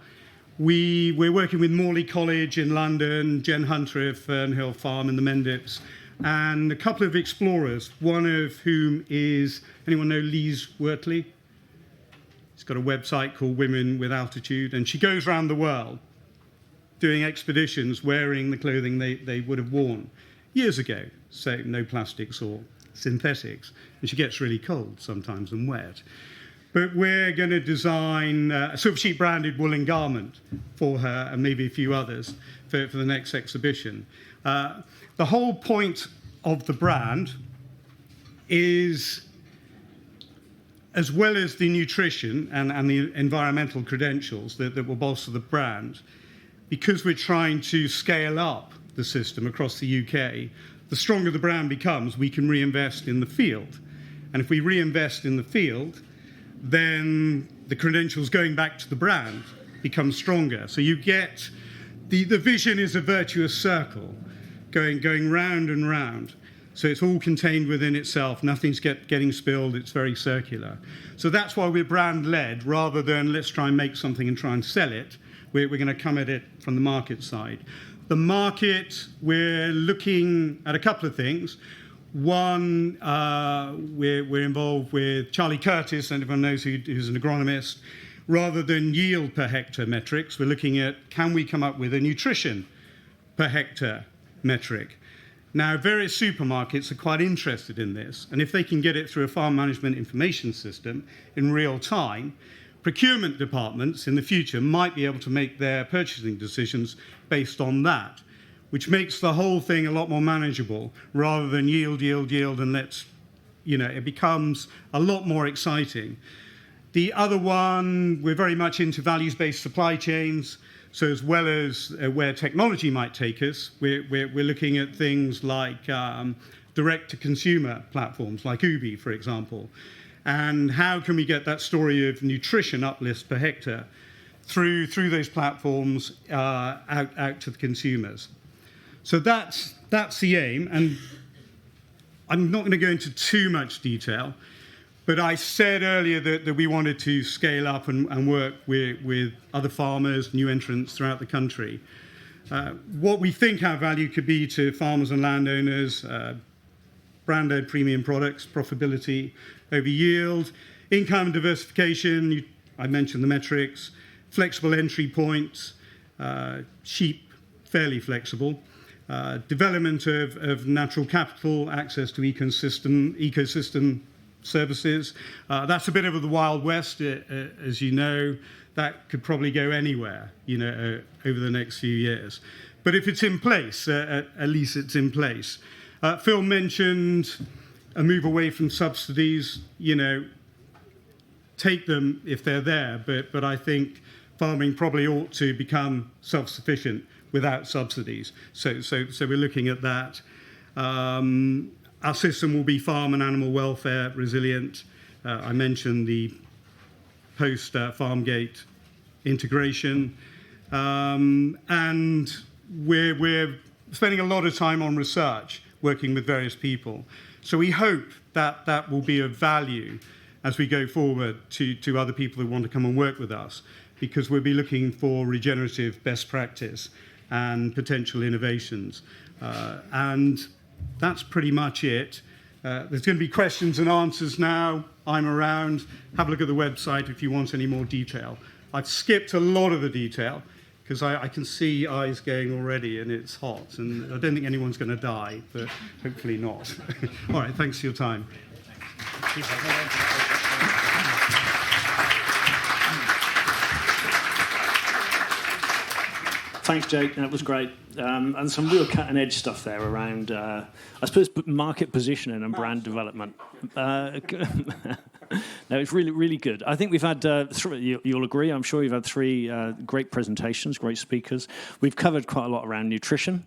Speaker 5: We're working with Morley College in London, Jen Hunter of Fernhill Farm in the Mendips, and a couple of explorers, one of whom is, anyone know Lise Wortley? She's got a website called Women with Altitude, and she goes around the world doing expeditions wearing the clothing they would have worn years ago, so no plastics or synthetics, and she gets really cold sometimes and wet. But we're going to design a Silver Sheep branded woolen garment for her and maybe a few others for the next exhibition. The whole point of the brand is, as well as the nutrition and the environmental credentials that will bolster the brand, because we're trying to scale up the system across the UK, the stronger the brand becomes, we can reinvest in the field. And if we reinvest in the field, then the credentials going back to the brand become stronger. So you get, the vision is a virtuous circle going round and round. So it's all contained within itself. Nothing's getting spilled. It's very circular. So that's why we're brand-led, rather than let's try and make something and try and sell it. We're going to come at it from the market side. The market, we're looking at a couple of things. One, we're involved with Charlie Curtis, and everyone knows who's an agronomist. Rather than yield per hectare metrics, we're looking at, can we come up with a nutrition per hectare metric? Now, various supermarkets are quite interested in this, and if they can get it through a farm management information system in real time, procurement departments in the future might be able to make their purchasing decisions based on that, which makes the whole thing a lot more manageable, rather than yield, and let's, it becomes a lot more exciting. The other one, we're very much into values-based supply chains. So as well as where technology might take us, we're looking at things like direct-to-consumer platforms, like Ubi, for example. And how can we get that story of nutrition uplift per hectare through those platforms out to the consumers? So that's the aim, and I'm not going to go into too much detail, but I said earlier that we wanted to scale up and work with other farmers, new entrants throughout the country. What we think our value could be to farmers and landowners, branded premium products, profitability over yield, income diversification, I mentioned the metrics, flexible entry points, sheep, fairly flexible, development of natural capital, access to ecosystem services. That's a bit of the Wild West, as you know. That could probably go anywhere, over the next few years. But if it's in place, at least it's in place. Phil mentioned a move away from subsidies. Take them if they're there, but I think farming probably ought to become self-sufficient without subsidies. So we're looking at that. Our system will be farm and animal welfare resilient. I mentioned the post-farm gate integration. And we're spending a lot of time on research, working with various people. So we hope that will be of value as we go forward to other people who want to come and work with us, because we'll be looking for regenerative best practice and potential innovations. And that's pretty much it. There's going to be questions and answers now. I'm around. Have a look at the website if you want any more detail. I've skipped a lot of the detail because I can see eyes going already, and it's hot, and I don't think anyone's going to die, but hopefully not. All right, thanks for your time.
Speaker 2: Thanks, Jake. That was great. And some real cutting-edge stuff there around, I suppose, market positioning and brand development. No, it's really, really good. I think we've had, you'll agree, I'm sure you've had three great presentations, great speakers. We've covered quite a lot around nutrition.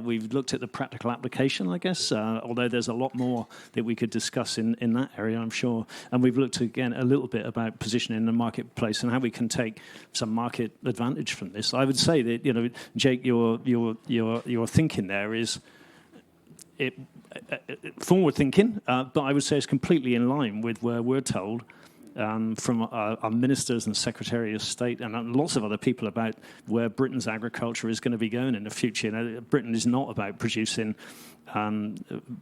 Speaker 2: We've looked at the practical application, I guess, although there's a lot more that we could discuss in that area, I'm sure. And we've looked, again, a little bit about positioning in the marketplace and how we can take some market advantage from this. I would say that, Jake, your thinking there is forward thinking, but I would say it's completely in line with where we're told from our ministers and Secretary of State and lots of other people about where Britain's agriculture is going to be going in the future. Britain is not about producing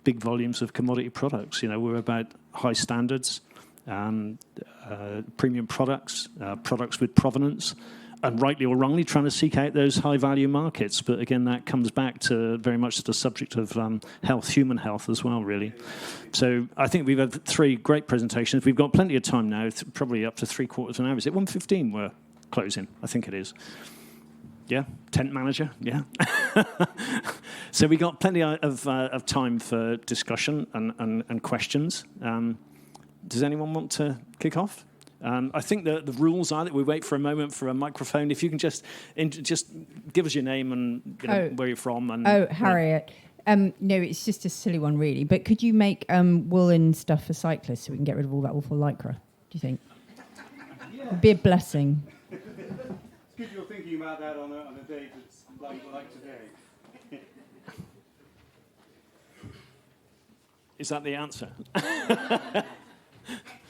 Speaker 2: big volumes of commodity products. We're about high standards, premium products, products with provenance, and rightly or wrongly trying to seek out those high-value markets. But again, that comes back to very much the subject of health, human health as well, really. So I think we've had three great presentations. We've got plenty of time now, probably up to 3/4 of an hour. Is it 1:15 we're closing? I think it is. Yeah? Tent manager? Yeah? So we got plenty of time for discussion and questions. Does anyone want to kick off? I think the rules are that we wait for a moment for a microphone. If you can just give us your name and where you're from. And
Speaker 6: Harriet. No, it's just a silly one, really. But could you make woolen stuff for cyclists so we can get rid of all that awful lycra, do you think? Yeah. It'd be a blessing.
Speaker 5: It's good you're thinking about that on a day that's like today.
Speaker 2: Is that the answer?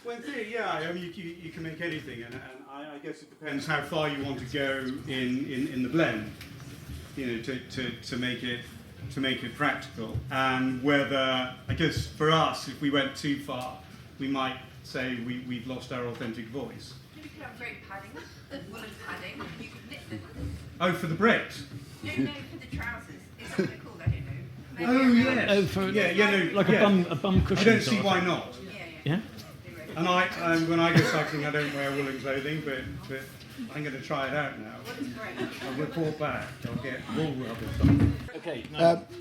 Speaker 5: Well, in theory, yeah. I mean, you can make anything, and I guess it depends how far you want to go in the blend, to make it practical, and whether, I guess, for us, if we went too far, we might say we've lost our authentic voice.
Speaker 7: You could have very padding, woolen padding. You could knit them.
Speaker 5: Oh, for the breaks?
Speaker 7: No, for the trousers. Is that what they're called? I don't know.
Speaker 5: Oh, yes.
Speaker 2: Oh, for
Speaker 5: like
Speaker 2: a bum cushion.
Speaker 5: I don't see why not.
Speaker 2: Yeah.
Speaker 5: And when I go cycling, I don't wear woolen clothing, but I'm going to try it out now. I'll report back. I'll get wool rubber.
Speaker 2: Okay.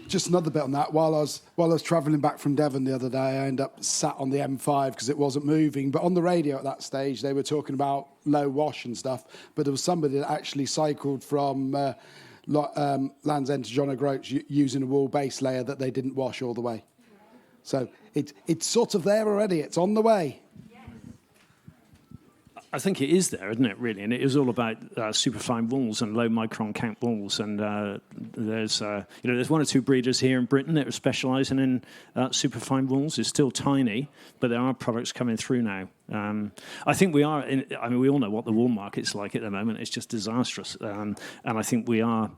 Speaker 3: Just another bit on that. While I was travelling back from Devon the other day, I ended up sat on the M5 because it wasn't moving. But on the radio at that stage, they were talking about low wash and stuff. But there was somebody that actually cycled from Land's End to John O'Groats using a wool base layer that they didn't wash all the way. So it's sort of there already. It's on the way.
Speaker 2: I think it is there, isn't it, really? And it is all about superfine wools and low micron count wools. And there's one or two breeders here in Britain that are specialising in superfine wools. It's still tiny, but there are products coming through now. I think we are. We all know what the wool market's like at the moment. It's just disastrous. And I think we are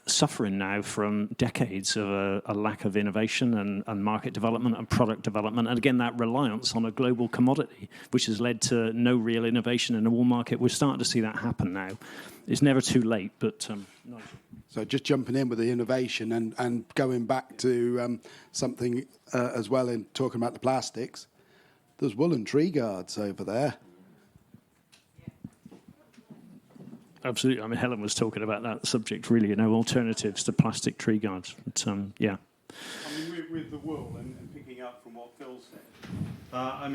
Speaker 2: suffering now from decades of a lack of innovation and market development and product development, and again that reliance on a global commodity, which has led to no real innovation in the wool market. We're starting to see that happen now. It's never too late, but no.
Speaker 3: So just jumping in with the innovation and going back to something as well in talking about the plastics, there's woolen tree guards over there.
Speaker 2: Absolutely. I mean, Helen was talking about that subject, really, alternatives to plastic tree guards. But, yeah.
Speaker 5: I mean, with the wool and picking up from what Phil said,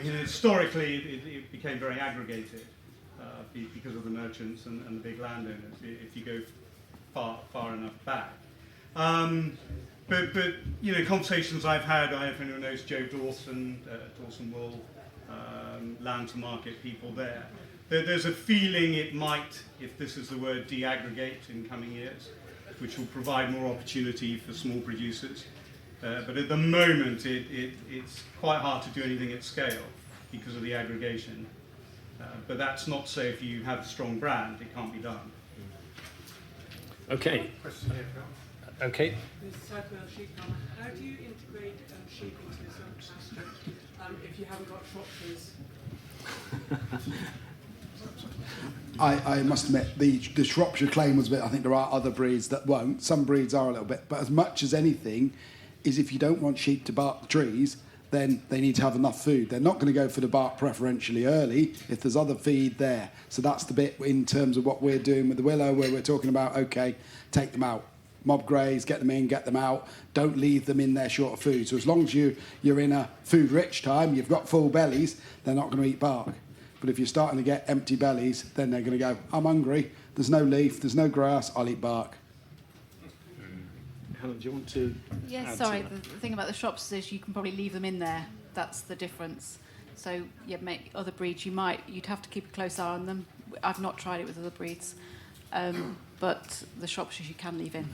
Speaker 5: historically it became very aggregated because of the merchants and the big landowners, if you go far enough back. But conversations I've had, if anyone knows Joe Dawson, Dawson Wool, land to market people there, there's a feeling it might, if this is the word, de-aggregate in coming years, which will provide more opportunity for small producers. But at the moment, it's quite hard to do anything at scale because of the aggregation. But that's not to say if you have a strong brand, it can't be done.
Speaker 2: Okay. Okay.
Speaker 8: How do you integrate sheep into the Silvopasture if you haven't got tractors?
Speaker 3: I must admit, the Shropshire claim was a bit. I think there are other breeds that won't. Some breeds are a little bit, but as much as anything, is if you don't want sheep to bark the trees, then they need to have enough food. They're not going to go for the bark preferentially early if there's other feed there. So that's the bit in terms of what we're doing with the willow, where we're talking about, okay, take them out. Mob graze, get them in, get them out. Don't leave them in there short of food. So as long as you're in a food-rich time, you've got full bellies, they're not going to eat bark. But if you're starting to get empty bellies, then they're going to go, I'm hungry, there's no leaf, there's no grass, I'll eat bark.
Speaker 2: Helen, do you want to
Speaker 4: Yes, sorry. The thing about the Shropshires is you can probably leave them in there. That's the difference. So make other breeds, you'd have to keep a close eye on them. I've not tried it with other breeds, but the Shropshires you can leave in.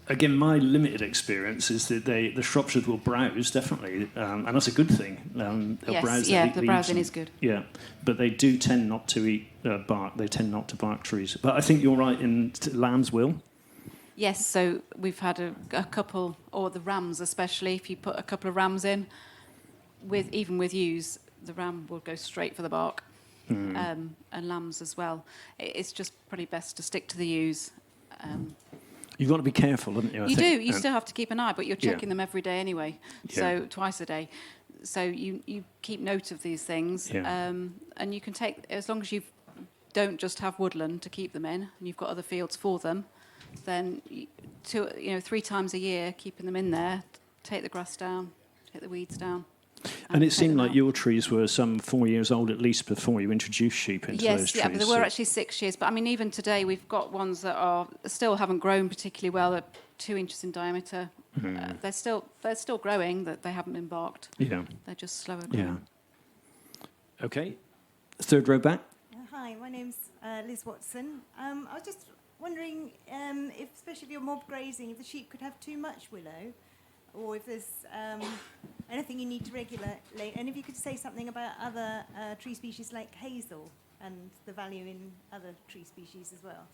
Speaker 2: Again, my limited experience is that the Shropshires will browse, definitely, and that's a good thing. They'll browse,
Speaker 4: the browsing is good.
Speaker 2: Yeah, but they do tend not to eat bark. They tend not to bark trees. But I think you're right, lambs will.
Speaker 4: Yes, so we've had a couple, or the rams especially, if you put a couple of rams in, even with ewes, the ram will go straight for the bark, and lambs as well. It's just probably best to stick to the ewes.
Speaker 2: You've got to be careful, haven't you?
Speaker 4: You do. You still have to keep an eye, but you're checking them every day anyway, so twice a day. So you keep note of these things, and you can take, as long as you don't just have woodland to keep them in, and you've got other fields for them, then 3 times a year, keeping them in there, take the grass down, take the weeds down.
Speaker 2: And it seemed like your trees were some 4 years old at least before you introduced sheep into those trees.
Speaker 4: Yes, but they were actually 6 years. But I mean, even today, we've got ones that still haven't grown particularly well, at 2 inches in diameter. They're still growing. That they haven't been barked.
Speaker 2: Yeah,
Speaker 4: they're just slower growing.
Speaker 2: Yeah. Okay, third row back.
Speaker 9: Hi, my name's Liz Watson. I was just wondering if, especially if you're mob grazing, if the sheep could have too much willow, or if there's anything you need to regulate, and if you could say something about other tree species like hazel and the value in other tree species as well.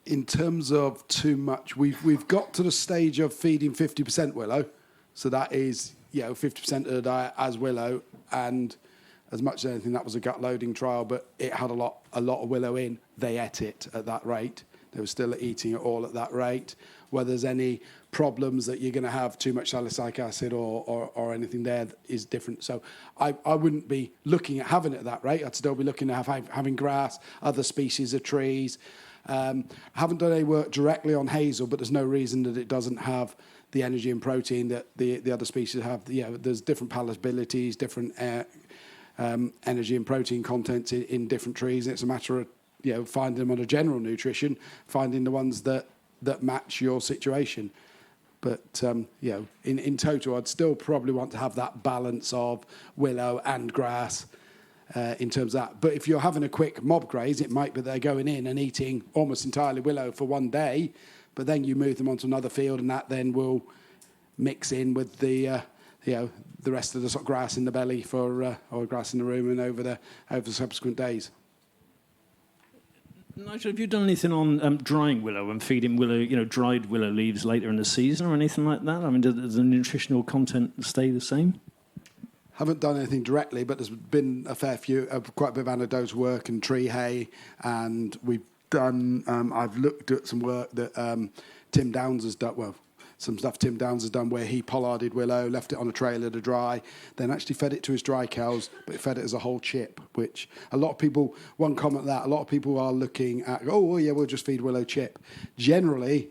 Speaker 3: In terms of too much, we've got to the stage of feeding 50% willow, so that is 50% of the diet as willow, and as much as anything that was a gut loading trial, but it had a lot of willow in. They ate it at that rate. They were still eating it all at that rate. Whether there's any problems that you're going to have too much salicylic acid or anything there is different. So I wouldn't be looking at having it at that rate. I'd still be looking at having grass, other species of trees. I haven't done any work directly on hazel, but there's no reason that it doesn't have the energy and protein that the other species have. There's different palatabilities, different energy and protein content in different trees. It's a matter of finding them on a general nutrition, finding the ones that match your situation. But in total, I'd still probably want to have that balance of willow and grass in terms of that. But if you're having a quick mob graze, it might be they're going in and eating almost entirely willow for one day, but then you move them onto another field, and that then will mix in with the rest of the sort of grass in the belly or grass in the rumen over the subsequent days.
Speaker 2: Nigel, have you done anything on drying willow and feeding willow, dried willow leaves later in the season or anything like that? I mean, does the nutritional content stay the same?
Speaker 3: Haven't done anything directly, but there's been a fair few, quite a bit of anecdotal work and tree hay, and we've done. I've looked at some work that Tim Downs has done. Well, some stuff Tim Downs has done where he pollarded willow, left it on a trailer to dry, then actually fed it to his dry cows, but fed it as a whole chip, which a lot of people, one comment that, a lot of people are looking at, we'll just feed willow chip. Generally,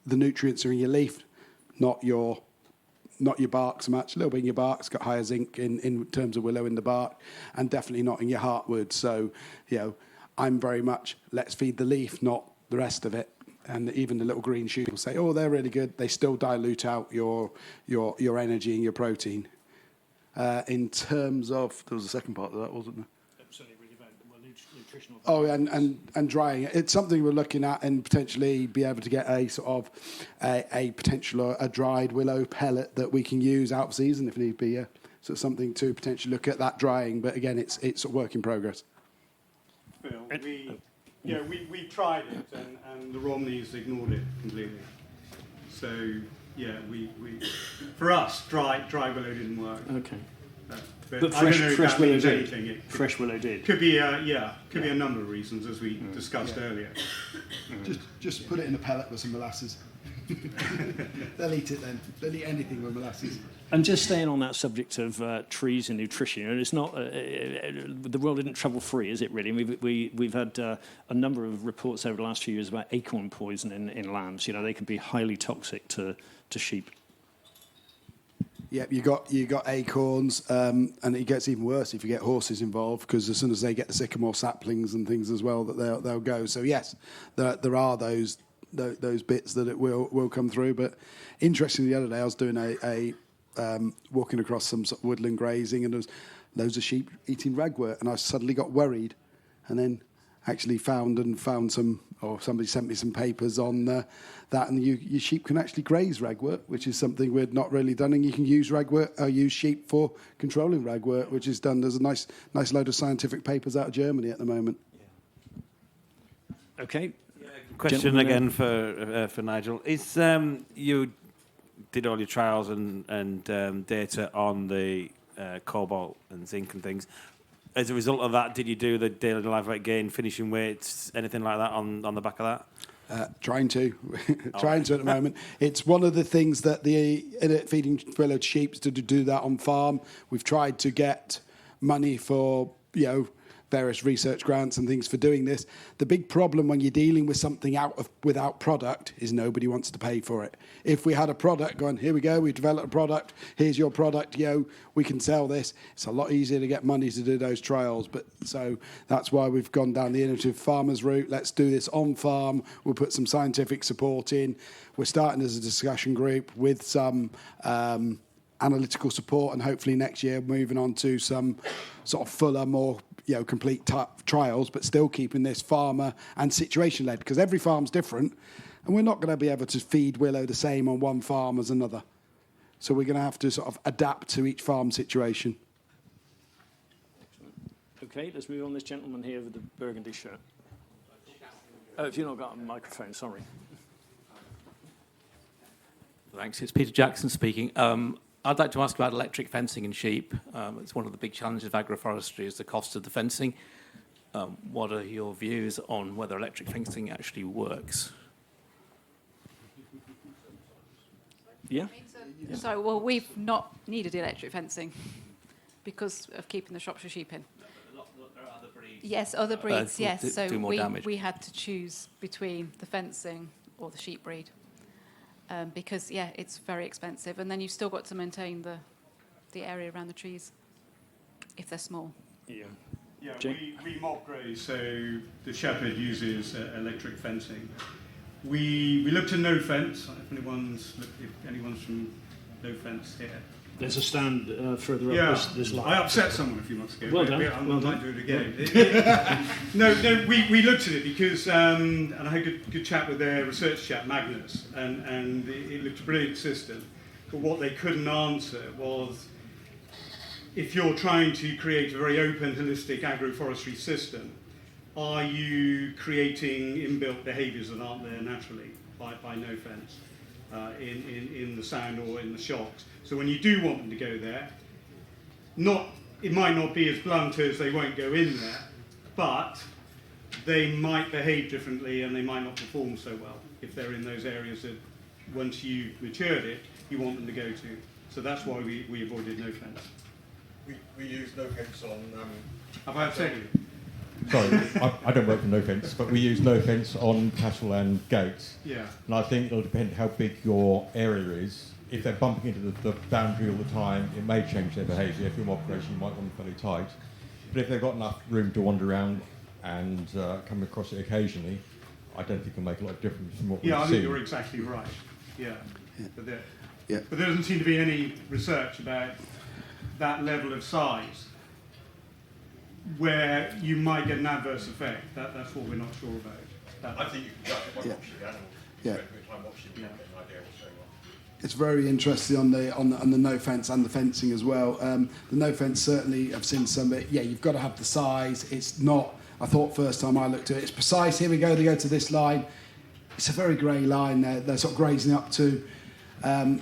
Speaker 3: the nutrients are in your leaf, not your bark so much. A little bit in your bark. It's got higher zinc in terms of willow in the bark, and definitely not in your heartwood. So, I'm very much, let's feed the leaf, not the rest of it. And even the little green shoots will say, they're really good. They still dilute out your energy and your protein. In terms of, there was a second part of that, wasn't there? Nutritional. And drying it. It's something we're looking at, and potentially be able to get a sort of a potential a dried willow pellet that we can use out of season if need be. So it's something to potentially look at that drying. But again, it's a work in progress.
Speaker 5: Phil, we tried it, and the Romneys ignored it completely. So we for us, dry willow didn't work.
Speaker 2: Okay. But
Speaker 5: I don't know if
Speaker 2: fresh
Speaker 5: that
Speaker 2: willow
Speaker 5: means
Speaker 2: did.
Speaker 5: anything. It
Speaker 2: Fresh willow did.
Speaker 5: could be, could be a number of reasons, as we discussed earlier.
Speaker 3: Just put it in a pellet with some molasses. They'll eat it then. They'll eat anything with molasses.
Speaker 2: And just staying on that subject of trees and nutrition, and it's not the world isn't trouble free, is it? Really, and we've had a number of reports over the last few years about acorn poison in lambs. You know, they can be highly toxic to sheep.
Speaker 3: Yep, you got acorns, and it gets even worse if you get horses involved, because as soon as they get the sycamore saplings and things as well, that they'll go. So yes, there are those bits that it will come through. But interestingly, the other day I was doing a walking across some sort of woodland grazing, and there was loads of sheep eating ragwort, and I suddenly got worried, and then actually found some, or somebody sent me some papers on that, and your sheep can actually graze ragwort, which is something we'd not really done, and you can use use sheep for controlling ragwort, which is done. There's a nice load of scientific papers out of Germany at the moment.
Speaker 2: Okay.
Speaker 10: Question again for Nigel. Is you did all your trials and data on the cobalt and zinc and things. As a result of that, did you do the daily life weight gain, finishing weights, anything like that on the back of that?
Speaker 3: Trying to at the moment. It's one of the things that the feeding fellow sheep to do that on farm. We've tried to get money for various research grants and things for doing this. The big problem when you're dealing with something without product is nobody wants to pay for it. If we had a product going, here we go, we've developed a product, here's your product, we can sell this. It's a lot easier to get money to do those trials. But so that's why we've gone down the innovative farmers route. Let's do this on farm. We'll put some scientific support in. We're starting as a discussion group with some analytical support, and hopefully next year moving on to some sort of fuller, more complete trials, but still keeping this farmer and situation led, because every farm's different, and we're not going to be able to feed willow the same on one farm as another. So we're going to have to sort of adapt to each farm situation.
Speaker 2: Okay, let's move on. This gentleman here with the burgundy shirt. Oh, if you've not got a microphone, sorry.
Speaker 11: Thanks. It's Peter Jackson speaking. I'd like to ask about electric fencing in sheep. It's one of the big challenges of agroforestry is the cost of the fencing. What are your views on whether electric fencing actually works?
Speaker 2: Yeah.
Speaker 12: So, well, we've not needed electric fencing because of keeping the Shropshire sheep in.
Speaker 11: There are other breeds.
Speaker 12: Yes, other breeds, yes. So
Speaker 11: do more damage.
Speaker 12: we had to choose between the fencing or the sheep breed. Because, it's very expensive. And then you've still got to maintain the area around the trees if they're small.
Speaker 5: Yeah, we mob graze, so the shepherd uses electric fencing. We looked at no fence. If anyone's from no fence here.
Speaker 2: There's a stand further up this line.
Speaker 5: I upset someone a few months ago.
Speaker 2: Well done.
Speaker 5: I might do it again. No, we looked at it because, and I had a good chat with their research chap, Magnus, and it looked a brilliant system. But what they couldn't answer was, if you're trying to create a very open, holistic agroforestry system, are you creating inbuilt behaviours that aren't there naturally by no fence in the sand or in the shocks? So when you do want them to go there, it might not be as blunt as they won't go in there, but they might behave differently and they might not perform so well if they're in those areas that once you matured it, you want them to go to. So that's why we avoided no fence.
Speaker 13: We use no fence on...
Speaker 5: Have I upset you?
Speaker 13: Sorry, I don't work for no fence, but we use no fence on cattle and goats.
Speaker 5: Yeah.
Speaker 13: And I think it'll depend how big your area is. If they're bumping into the boundary all the time, it may change their behaviour. If you're mob grazing, you might want them fairly tight. But if they've got enough room to wander around and come across it occasionally, I don't think it'll make a lot of difference from what we've seen.
Speaker 5: Yeah, I think you're exactly right. Yeah. But there doesn't seem to be any research about that level of size where you might get an adverse effect. That's what we're not sure about.
Speaker 13: I think you can judge it by watching the animals.
Speaker 3: Yeah.
Speaker 13: Time watching, you get an idea of what's going on.
Speaker 3: It's very interesting on the no fence and the fencing as well. The no fence, certainly I've seen some. You've got to have the size. It's not. I thought first time I looked at it, it's precise. Here we go. They go to this line. It's a very grey line. They're sort of grazing up to. And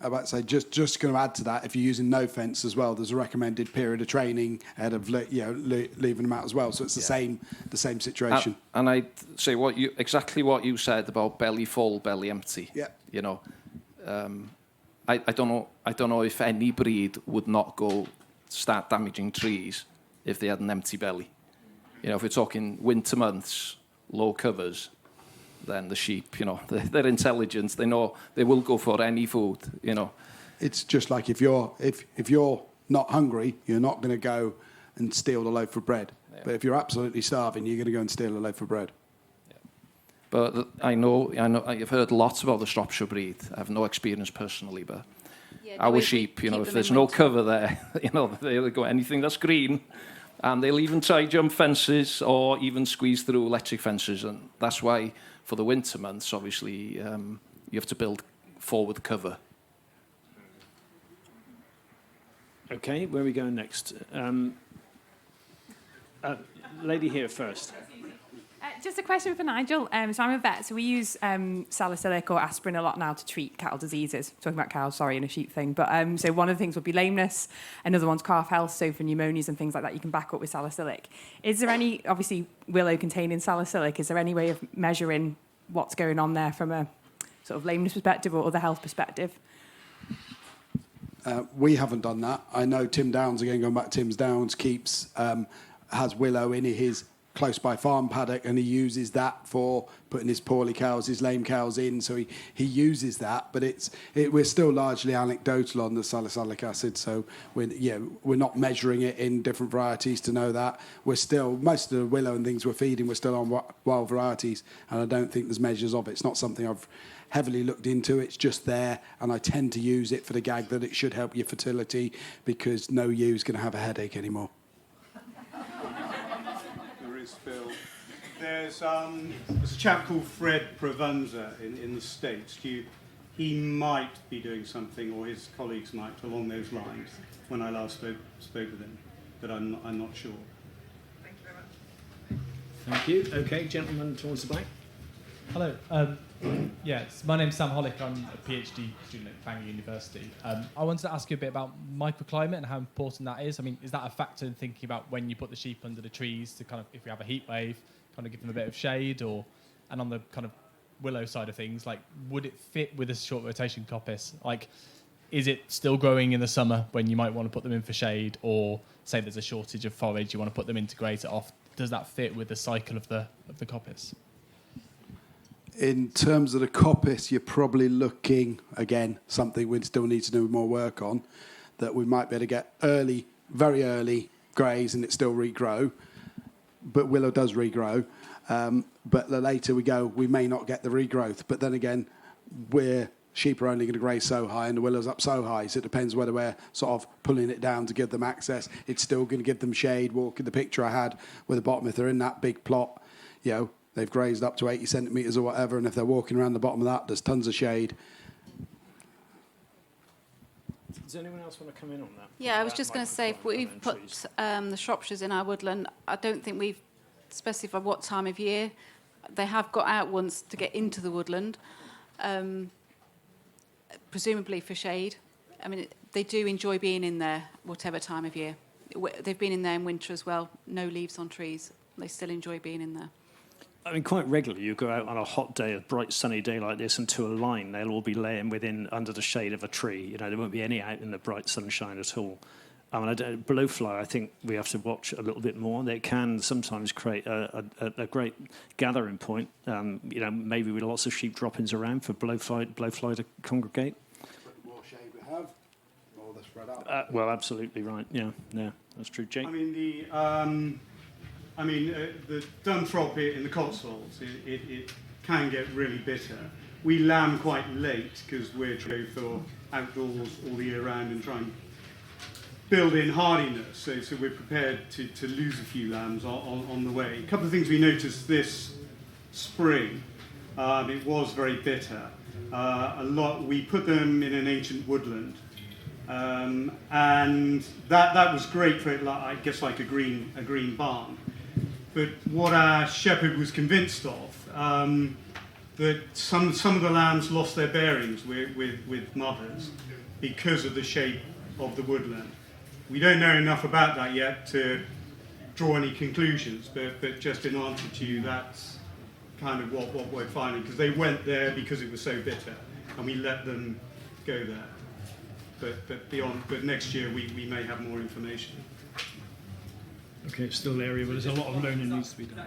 Speaker 3: about to say, just going to add to that, if you're using no fence as well, there's a recommended period of training ahead of leaving them out as well. So it's the same situation.
Speaker 14: And I'd say exactly what you said about belly full, belly empty.
Speaker 3: Yeah.
Speaker 14: You know, I don't know if any breed would not go start damaging trees if they had an empty belly. You know, if we're talking winter months, low covers, then the sheep, you know, they're intelligent. They know they will go for any food, you know.
Speaker 3: It's just like if you're not hungry, you're not going to go and steal the loaf of bread. Yeah. But if you're absolutely starving, you're going to go and steal a loaf of bread.
Speaker 14: Yeah. But I know, I've heard lots about the Shropshire breed. I have no experience personally, but our sheep, you know, if there's no cover there, you know, they'll go anything that's green. And they'll even try jump fences or even squeeze through electric fences. And that's why, for the winter months, obviously, you have to build forward cover.
Speaker 2: Okay, where are we going next? Lady here first.
Speaker 15: Just a question for Nigel. So I'm a vet, so we use salicylic or aspirin a lot now to treat cattle diseases. Talking about cows, sorry, in a sheep thing. But so one of the things would be lameness, another one's calf health, so for pneumonias and things like that, you can back up with salicylic. Is there any, obviously, willow containing salicylic, is there any way of measuring what's going on there from a sort of lameness perspective or other health perspective?
Speaker 3: We haven't done that. I know Tim Downs, again, going back to Tim Downs, has willow in his close by farm paddock, and he uses that for putting his poorly cows, his lame cows in. So he uses that, but we're still largely anecdotal on the salicylic acid. So we're not measuring it in different varieties to know that. We're still, most of the willow and things we're feeding, we're still on wild varieties, and I don't think there's measures of it. It's not something I've heavily looked into. It's just there, and I tend to use it for the gag that it should help your fertility, because no ew's going to have a headache anymore.
Speaker 5: Phil. There's a chap called Fred Provanza in the States. He might be doing something, or his colleagues might, along those lines, when I last spoke with him, but I'm not sure.
Speaker 2: Thank you very much. Thank you. Okay, gentleman towards the back.
Speaker 16: Hello. My name's Sam Hollick. I'm a PhD student at Bangor University. I wanted to ask you a bit about microclimate and how important that is. I mean, is that a factor in thinking about when you put the sheep under the trees to kind of, if we have a heat wave, kind of give them a bit of shade, and on the kind of willow side of things, like, would it fit with a short rotation coppice? Like, is it still growing in the summer when you might want to put them in for shade, or say there's a shortage of forage, you want to put them in to graze it off? Does that fit with the cycle of the coppice?
Speaker 3: In terms of the coppice, you're probably looking, again, something we'd still need to do more work on, that we might be able to get very early graze and it still regrow. But willow does regrow. But the later we go, we may not get the regrowth. But then again, sheep are only going to graze so high and the willow's up so high. So it depends whether we're sort of pulling it down to give them access. It's still going to give them shade. Walking the picture I had with the bottom, if they're in that big plot, they've grazed up to 80 centimetres or whatever, and if they're walking around the bottom of that, there's tons of shade.
Speaker 2: Does anyone else want to come in on that?
Speaker 12: Yeah, I was just going to say, if we've put the Shropshires in our woodland, I don't think we've specified what time of year. They have got out once to get into the woodland, presumably for shade. I mean, they do enjoy being in there whatever time of year. They've been in there in winter as well, no leaves on trees. They still enjoy being in there.
Speaker 2: I mean, quite regularly, you go out on a hot day, a bright sunny day like this, and to a line, they'll all be laying under the shade of a tree. There won't be any out in the bright sunshine at all. I mean, blowfly, I think we have to watch a little bit more. They can sometimes create a great gathering point. Maybe with lots of sheep droppings around for blowfly to congregate.
Speaker 3: The more shade we have, the more they're spread out.
Speaker 2: Well, absolutely right. Yeah, that's true. Jake?
Speaker 5: The Dunthrop in the Cotswolds, it can get really bitter. We lamb quite late because we're trying for outdoors all the year round and try and build in hardiness. So we're prepared to lose a few lambs on the way. A couple of things we noticed this spring. It was very bitter. We put them in an ancient woodland. And that was great for, I guess, like a green barn. But what our shepherd was convinced of, that some of the lambs lost their bearings with mothers because of the shape of the woodland. We don't know enough about that yet to draw any conclusions, but just in answer to you, that's kind of what we're finding, because they went there because it was so bitter, and we let them go there. But next year we may have more information.
Speaker 2: Okay, it's still an area where there's a lot of learning needs to be done.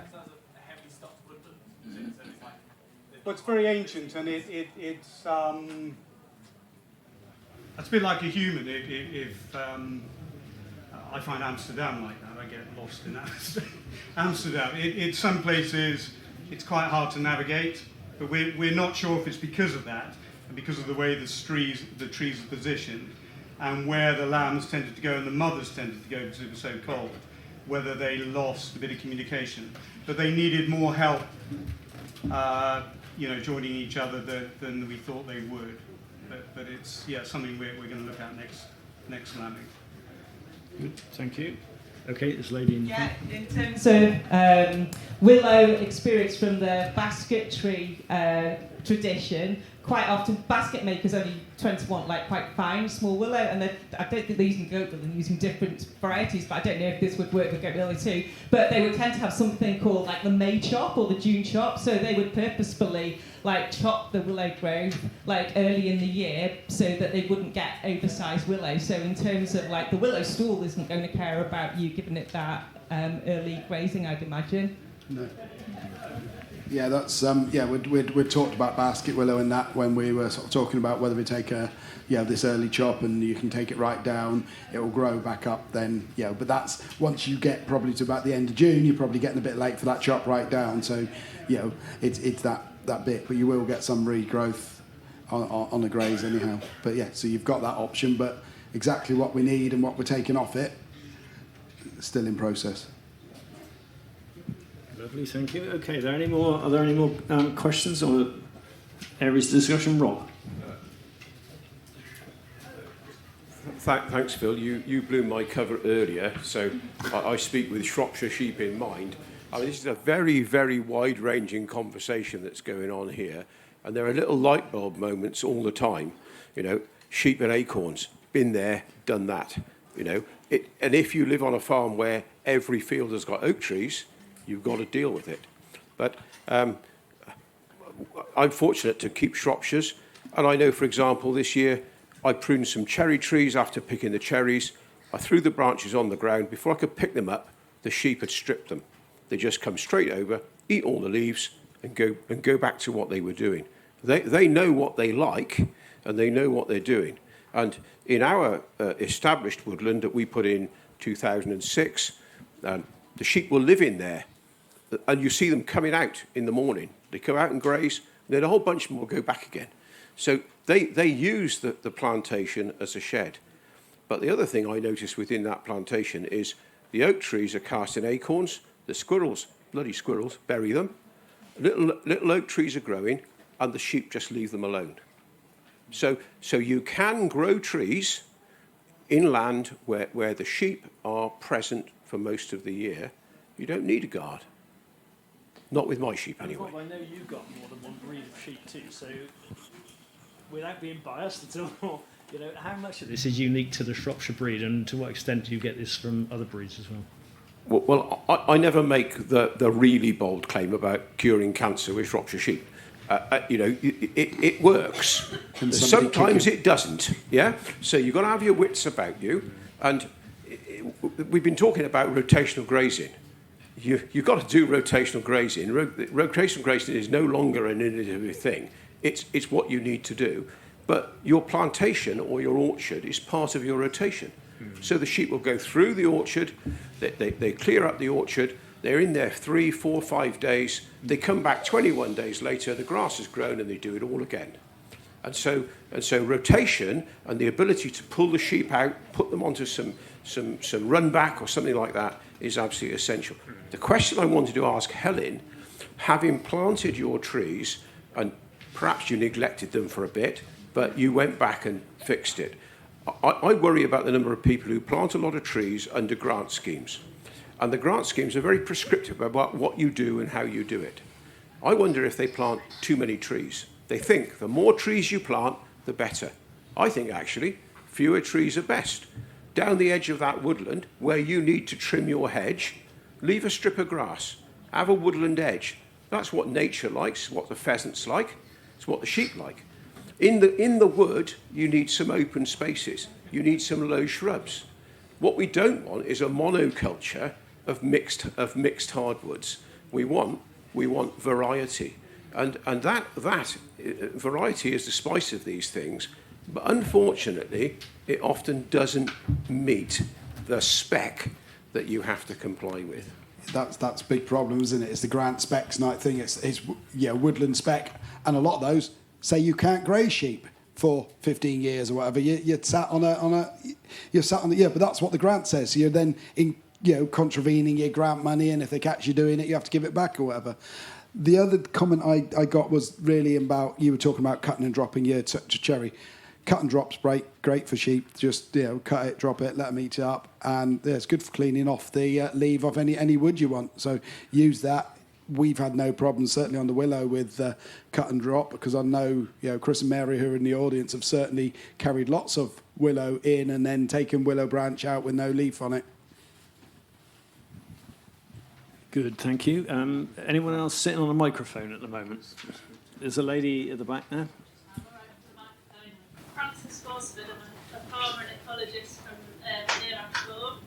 Speaker 5: But it's very ancient, and it's a bit like a human. If I find Amsterdam like that, I get lost in Amsterdam. In some places, it's quite hard to navigate, but we're not sure if it's because of that, and because of the way the trees are positioned, and where the lambs tended to go and the mothers tended to go because it was so cold, whether they lost a bit of communication. But they needed more help, joining each other than we thought they would. But it's something we're going to look at next lambing.
Speaker 2: Good, thank you. Okay, this lady in the front.
Speaker 17: In terms of willow experience from the basketry tradition, quite often basket makers only tend to want quite fine, small willow, and I don't think they're using goat willow, they're using different varieties, but I don't know if this would work with goat willow too. But they would tend to have something called the May chop or the June chop, so they would purposefully chop the willow growth early in the year so that they wouldn't get oversized willow. So in terms of the willow stool isn't going to care about you giving it that early grazing, I'd imagine.
Speaker 3: No. Yeah, that's we'd talked about basket willow and that when we were sort of talking about whether we take this early chop and you can take it right down, it will grow back up then. But that's once you get probably to about the end of June, you're probably getting a bit late for that chop right down. So it's that bit, but you will get some regrowth on a graze anyhow. But so you've got that option, but exactly what we need and what we're taking off it still in process.
Speaker 2: Lovely, thank you. Okay, are there any more questions or areas of discussion? Rob?
Speaker 18: Thanks, Phil. You blew my cover earlier, so I speak with Shropshire sheep in mind. This is a very, very wide-ranging conversation that's going on here, and there are little light bulb moments all the time. Sheep and acorns, been there, done that. And if you live on a farm where every field has got oak trees, you've got to deal with it. But I'm fortunate to keep Shropshires, and I know, for example, this year I pruned some cherry trees after picking the cherries. I threw the branches on the ground. Before I could pick them up, the sheep had stripped them. They just come straight over, eat all the leaves, and go back to what they were doing. They know what they like, and they know what they're doing. And in our established woodland that we put in 2006, the sheep will live in there. And you see them coming out in the morning. They come out and graze, and then a whole bunch of them will go back again. So they use the plantation as a shed. But the other thing I noticed within that plantation is the oak trees are casting acorns. The squirrels, bloody squirrels, bury them. Little oak trees are growing, and the sheep just leave them alone. So you can grow trees in land where the sheep are present for most of the year. You don't need a guard. Not with my sheep, anyway.
Speaker 2: Rob, I know you've got more than one breed of sheep too, so without being biased at all, how much of this is unique to the Shropshire breed, and to what extent do you get this from other breeds as well?
Speaker 18: Well, I never make the really bold claim about curing cancer with Shropshire sheep. It works. Sometimes it doesn't. Yeah. So you've got to have your wits about you, and we've been talking about rotational grazing. You've got to do rotational grazing. Rotational grazing is no longer an innovative thing. It's what you need to do. But your plantation or your orchard is part of your rotation. So the sheep will go through the orchard, they clear up the orchard, they're in there 3, 4, 5 days, they come back 21 days later, the grass has grown, and they do it all again. And so rotation and the ability to pull the sheep out, put them onto some run back or something like that is absolutely essential. The question I wanted to ask Helen, having planted your trees, and perhaps you neglected them for a bit, but you went back and fixed it. I worry about the number of people who plant a lot of trees under grant schemes. And the grant schemes are very prescriptive about what you do and how you do it. I wonder if they plant too many trees. They think the more trees you plant, the better. I think actually fewer trees are best. Down the edge of that woodland, where you need to trim your hedge, leave a strip of grass. Have a woodland edge. That's what nature likes, what the pheasants like, it's what the sheep like. In the wood, you need some open spaces. You need some low shrubs. What we don't want is a monoculture of mixed hardwoods. We want variety, and that variety is the spice of these things. But unfortunately, it often doesn't meet the spec that you have to comply with.
Speaker 3: That's a big problem, isn't it? It's the grant specs night thing. It's woodland spec, and a lot of those say you can't graze sheep for 15 years or whatever. You're sat on but that's what the grant says. So you're then contravening your grant money, and if they catch you doing it, you have to give it back or whatever. The other comment I got was really about, you were talking about cutting and dropping your cherry. Cut and drop's great for sheep. Just cut it, drop it, let them eat it up, and it's good for cleaning off the leaf off any wood you want. So use that. We've had no problems, certainly on the willow, with cut and drop, because I know Chris and Mary, who are in the audience, have certainly carried lots of willow in and then taken willow branch out with no leaf on it.
Speaker 2: Good, thank you. Anyone else sitting on a microphone at the moment? There's a lady at the back there.
Speaker 19: Francis Gosford, I'm a farmer and ecologist from near Ashford.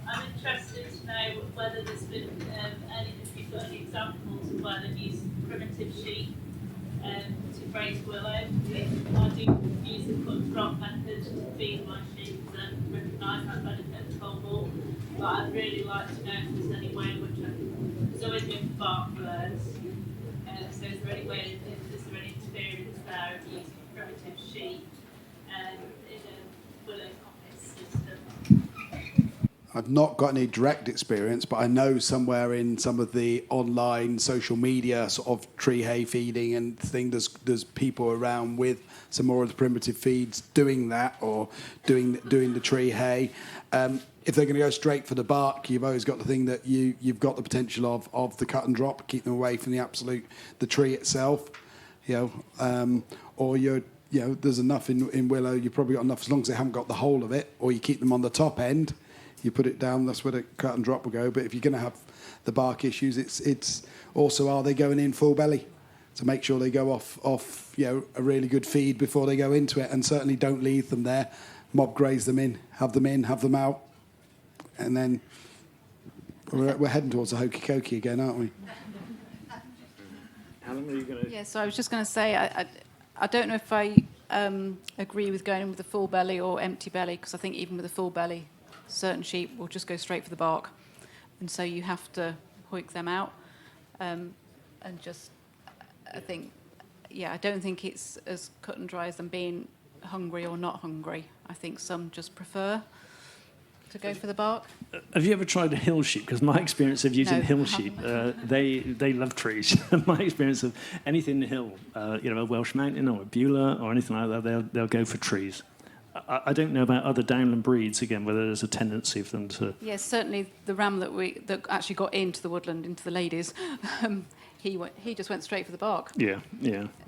Speaker 19: I'm interested to know whether there's been if you've got any examples of where they've used primitive sheep to graze willow. I do use the cut and drop method to feed my sheep and recognise that benefit of cobalt. But I'd really like to know if there's any way in which there's always been bark blurs. So is there any way, is there any experience there of using primitive sheep in a willow coppice system?
Speaker 3: I've not got any direct experience, but I know somewhere in some of the online social media sort of tree hay feeding and thing, there's people around with some more of the primitive feeds doing that, or doing the tree hay. If they're going to go straight for the bark, you've always got the thing that you've got the potential of the cut and drop, keep them away from the tree itself, or there's enough in willow. You've probably got enough as long as they haven't got the whole of it, or you keep them on the top end. You put it down, that's where the cut and drop will go. But if you're going to have the bark issues, it's also, are they going in full belly? To make sure they go off a really good feed before they go into it, and certainly don't leave them there. Mob graze them in, have them out, and then we're heading towards a hokey cokey again, aren't we?
Speaker 2: Helen, are you going to?
Speaker 12: Yeah, so I was just going to say, I don't know if I agree with going in with a full belly or empty belly, because I think even with a full belly, certain sheep will just go straight for the bark, and so you have to hoik them out, and just, I don't think it's as cut and dry as them being hungry or not hungry. I think some just prefer to go for the bark.
Speaker 2: Have you ever tried a hill sheep? Because my experience of using hill sheep, they love trees. My experience of anything hill, a Welsh mountain or a Beulah or anything like that, they'll go for trees. I don't know about other downland breeds, again, whether there's a tendency for them to...
Speaker 12: Yes, certainly the ram that actually got into the woodland, into the ladies, he just went straight for the bark.
Speaker 2: Yeah.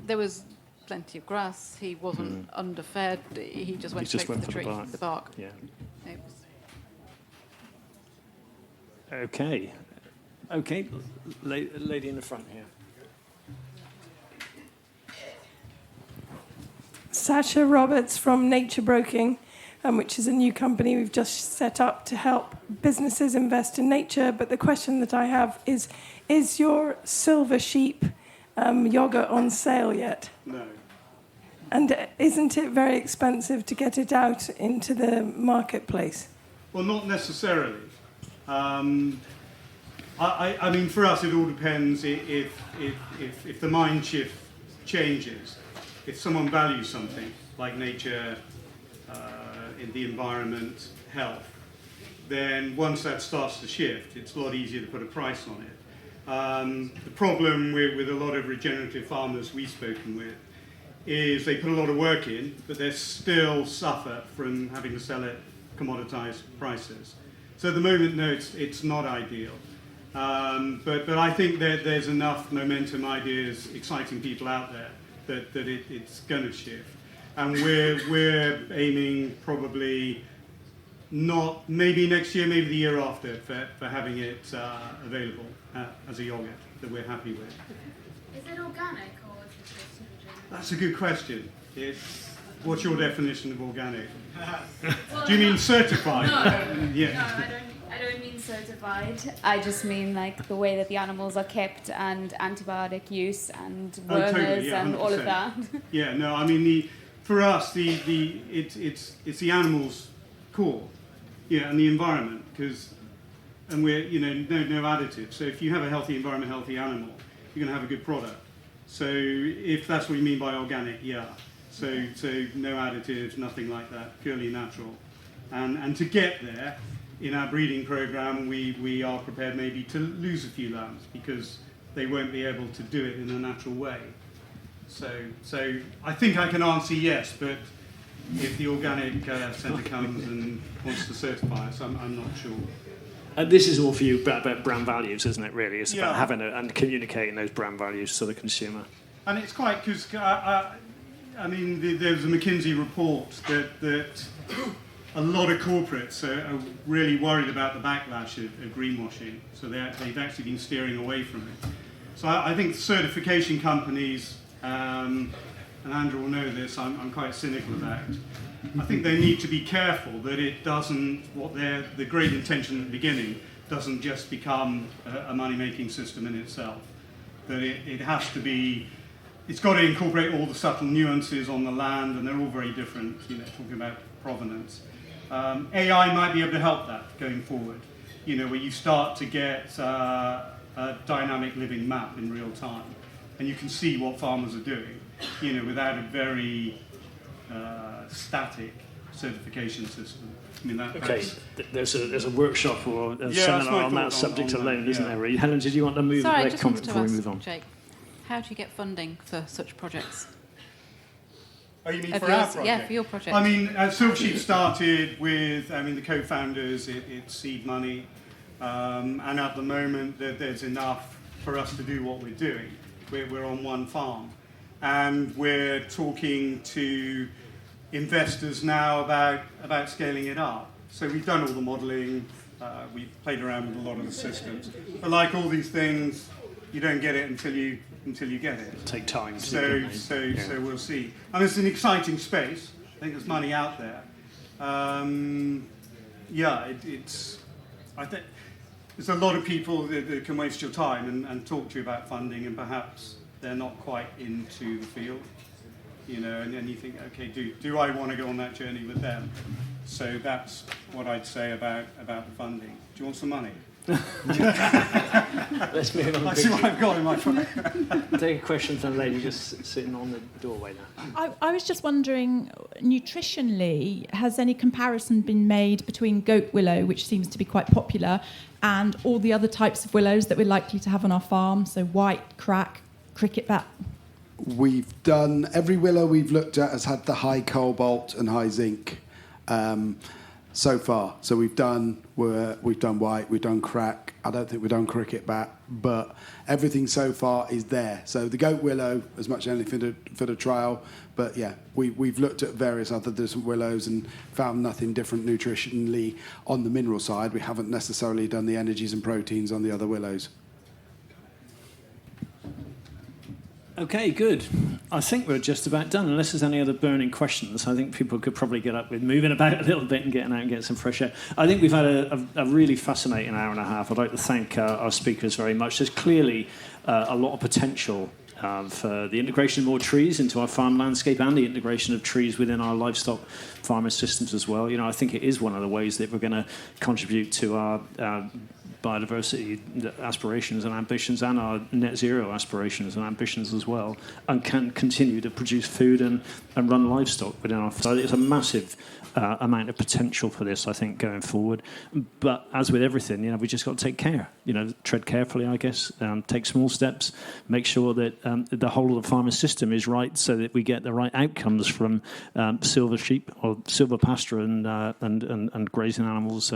Speaker 12: There was plenty of grass. He wasn't underfed. He just went straight for the tree, the bark.
Speaker 2: Yeah.
Speaker 12: It was...
Speaker 2: Okay, lady in the front here.
Speaker 20: Sasha Roberts from Nature Broking, which is a new company we've just set up to help businesses invest in nature. But the question that I have is your silver sheep yogurt on sale yet?
Speaker 5: No.
Speaker 20: And isn't it very expensive to get it out into the marketplace?
Speaker 5: Well, not necessarily. I mean, for us, it all depends if the mind shift changes. If someone values something like nature, in the environment, health, then once that starts to shift, it's a lot easier to put a price on it. The problem with a lot of regenerative farmers we've spoken with is they put a lot of work in, but they still suffer from having to sell at commoditized prices. So at the moment, no, it's not ideal. But I think that there's enough momentum, ideas, exciting people out there that it's going to shift. And we're aiming probably not maybe next year, maybe the year after for having it available as a yogurt that we're happy with.
Speaker 7: Is it organic or is it just synergy?
Speaker 5: That's a good question. What's your definition of organic? Do you mean certified?
Speaker 7: No,
Speaker 5: yeah.
Speaker 7: No, I don't mean certified. I just mean like the way that the animals are kept and antibiotic use and wormers
Speaker 5: Totally, yeah,
Speaker 7: and all of
Speaker 5: 100%.
Speaker 7: that.
Speaker 5: Yeah, no, I mean for us it's the animal's core, yeah, and the environment and we're no additives. So if you have a healthy environment, healthy animal, you're going to have a good product. So if that's what you mean by organic, yeah. So no additives, nothing like that, purely natural. And to get there, in our breeding program, we are prepared maybe to lose a few lambs because they won't be able to do it in a natural way. So I think I can answer yes, but if the organic centre comes and wants to certify us, I'm not sure.
Speaker 2: This is all for you about brand values, isn't it, really? It's
Speaker 5: Yeah.
Speaker 2: about having and communicating those brand values to the consumer.
Speaker 5: And it's quite, because, I mean, there's a McKinsey report that a lot of corporates are really worried about the backlash of greenwashing, so they've actually been steering away from it. So I think certification companies, and Andrew will know this, I'm quite cynical about it. I think they need to be careful that it doesn't, the great intention at the beginning doesn't just become a money-making system in itself. That it has to be, it's got to incorporate all the subtle nuances on the land, and they're all very different, talking about provenance. AI might be able to help that going forward, where you start to get a dynamic living map in real time, and you can see what farmers are doing, without a very static certification system. I mean,
Speaker 2: There's a workshop or a seminar on that subject alone, isn't there, really? Helen, did you want to move
Speaker 12: Sorry, I
Speaker 2: that
Speaker 12: just
Speaker 2: comment
Speaker 12: wanted to
Speaker 2: before we
Speaker 12: ask
Speaker 2: move on?
Speaker 12: Jake, how do you get funding for such projects?
Speaker 5: Oh, you mean
Speaker 12: Of
Speaker 5: for our
Speaker 12: yours?
Speaker 5: project?
Speaker 12: Yeah, for your project.
Speaker 5: I mean, Silvopasture started with, the co-founders, it's seed money, and at the moment there's enough for us to do what we're doing. We're on one farm, and we're talking to investors now about scaling it up. So we've done all the modelling, we've played around with a lot of the systems, but like all these things, you don't get it until you get it.
Speaker 2: It'll take time.
Speaker 5: So we'll see. And it's an exciting space. I think there's money out there. I think there's a lot of people that can waste your time and talk to you about funding, and perhaps they're not quite into the field, and then you think, okay, do I want to go on that journey with them? So that's what I'd say about the funding. Do you want some money?
Speaker 2: Let's move on.
Speaker 5: I see what I've got in my phone.
Speaker 2: Take a question from the lady just sitting on the doorway there.
Speaker 6: I was just wondering, nutritionally, has any comparison been made between goat willow, which seems to be quite popular, and all the other types of willows that we're likely to have on our farm? So white, crack, cricket bat.
Speaker 3: We've done, every willow we've looked at has had the high cobalt and high zinc so far. So we've done white, we've done crack. I don't think we've done cricket bat, but everything so far is there. So the goat willow, as much as anything for the trial, but yeah, we've looked at various other different willows and found nothing different nutritionally on the mineral side. We haven't necessarily done the energies and proteins on the other willows.
Speaker 2: Okay, good. I think we're just about done. Unless there's any other burning questions, I think people could probably get up with moving about a little bit and getting out and getting some fresh air. I think we've had a really fascinating hour and a half. I'd like to thank our speakers very much. There's clearly a lot of potential for the integration of more trees into our farm landscape and the integration of trees within our livestock farming systems as well. I think it is one of the ways that we're going to contribute to our biodiversity aspirations and ambitions, and our net zero aspirations and ambitions as well, and can continue to produce food and run livestock within our. So it's a massive amount of potential for this, I think, going forward. But as with everything, we just got to take care. Tread carefully, I guess. Take small steps. Make sure that the whole of the farming system is right, so that we get the right outcomes from silver sheep or silvopasture and grazing animals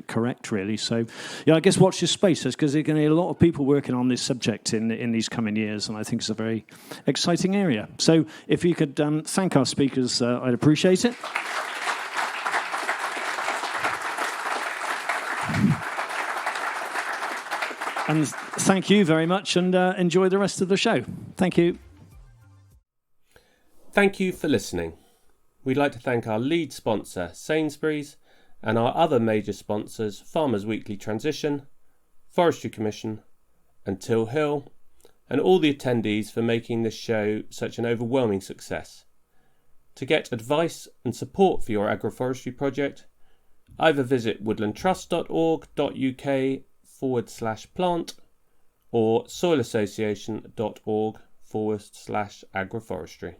Speaker 2: correct, really. So, yeah, I guess watch this space, because there's going to be a lot of people working on this subject in these coming years, and I think it's a very exciting area. So if you could thank our speakers, I'd appreciate it. And thank you very much, and enjoy the rest of the show. Thank you.
Speaker 1: Thank you for listening. We'd like to thank our lead sponsor, Sainsbury's, and our other major sponsors, Farmers Weekly Transition, Forestry Commission, and Till Hill, and all the attendees for making this show such an overwhelming success. To get advice and support for your agroforestry project, either visit woodlandtrust.org.uk/plant or soilassociation.org/agroforestry.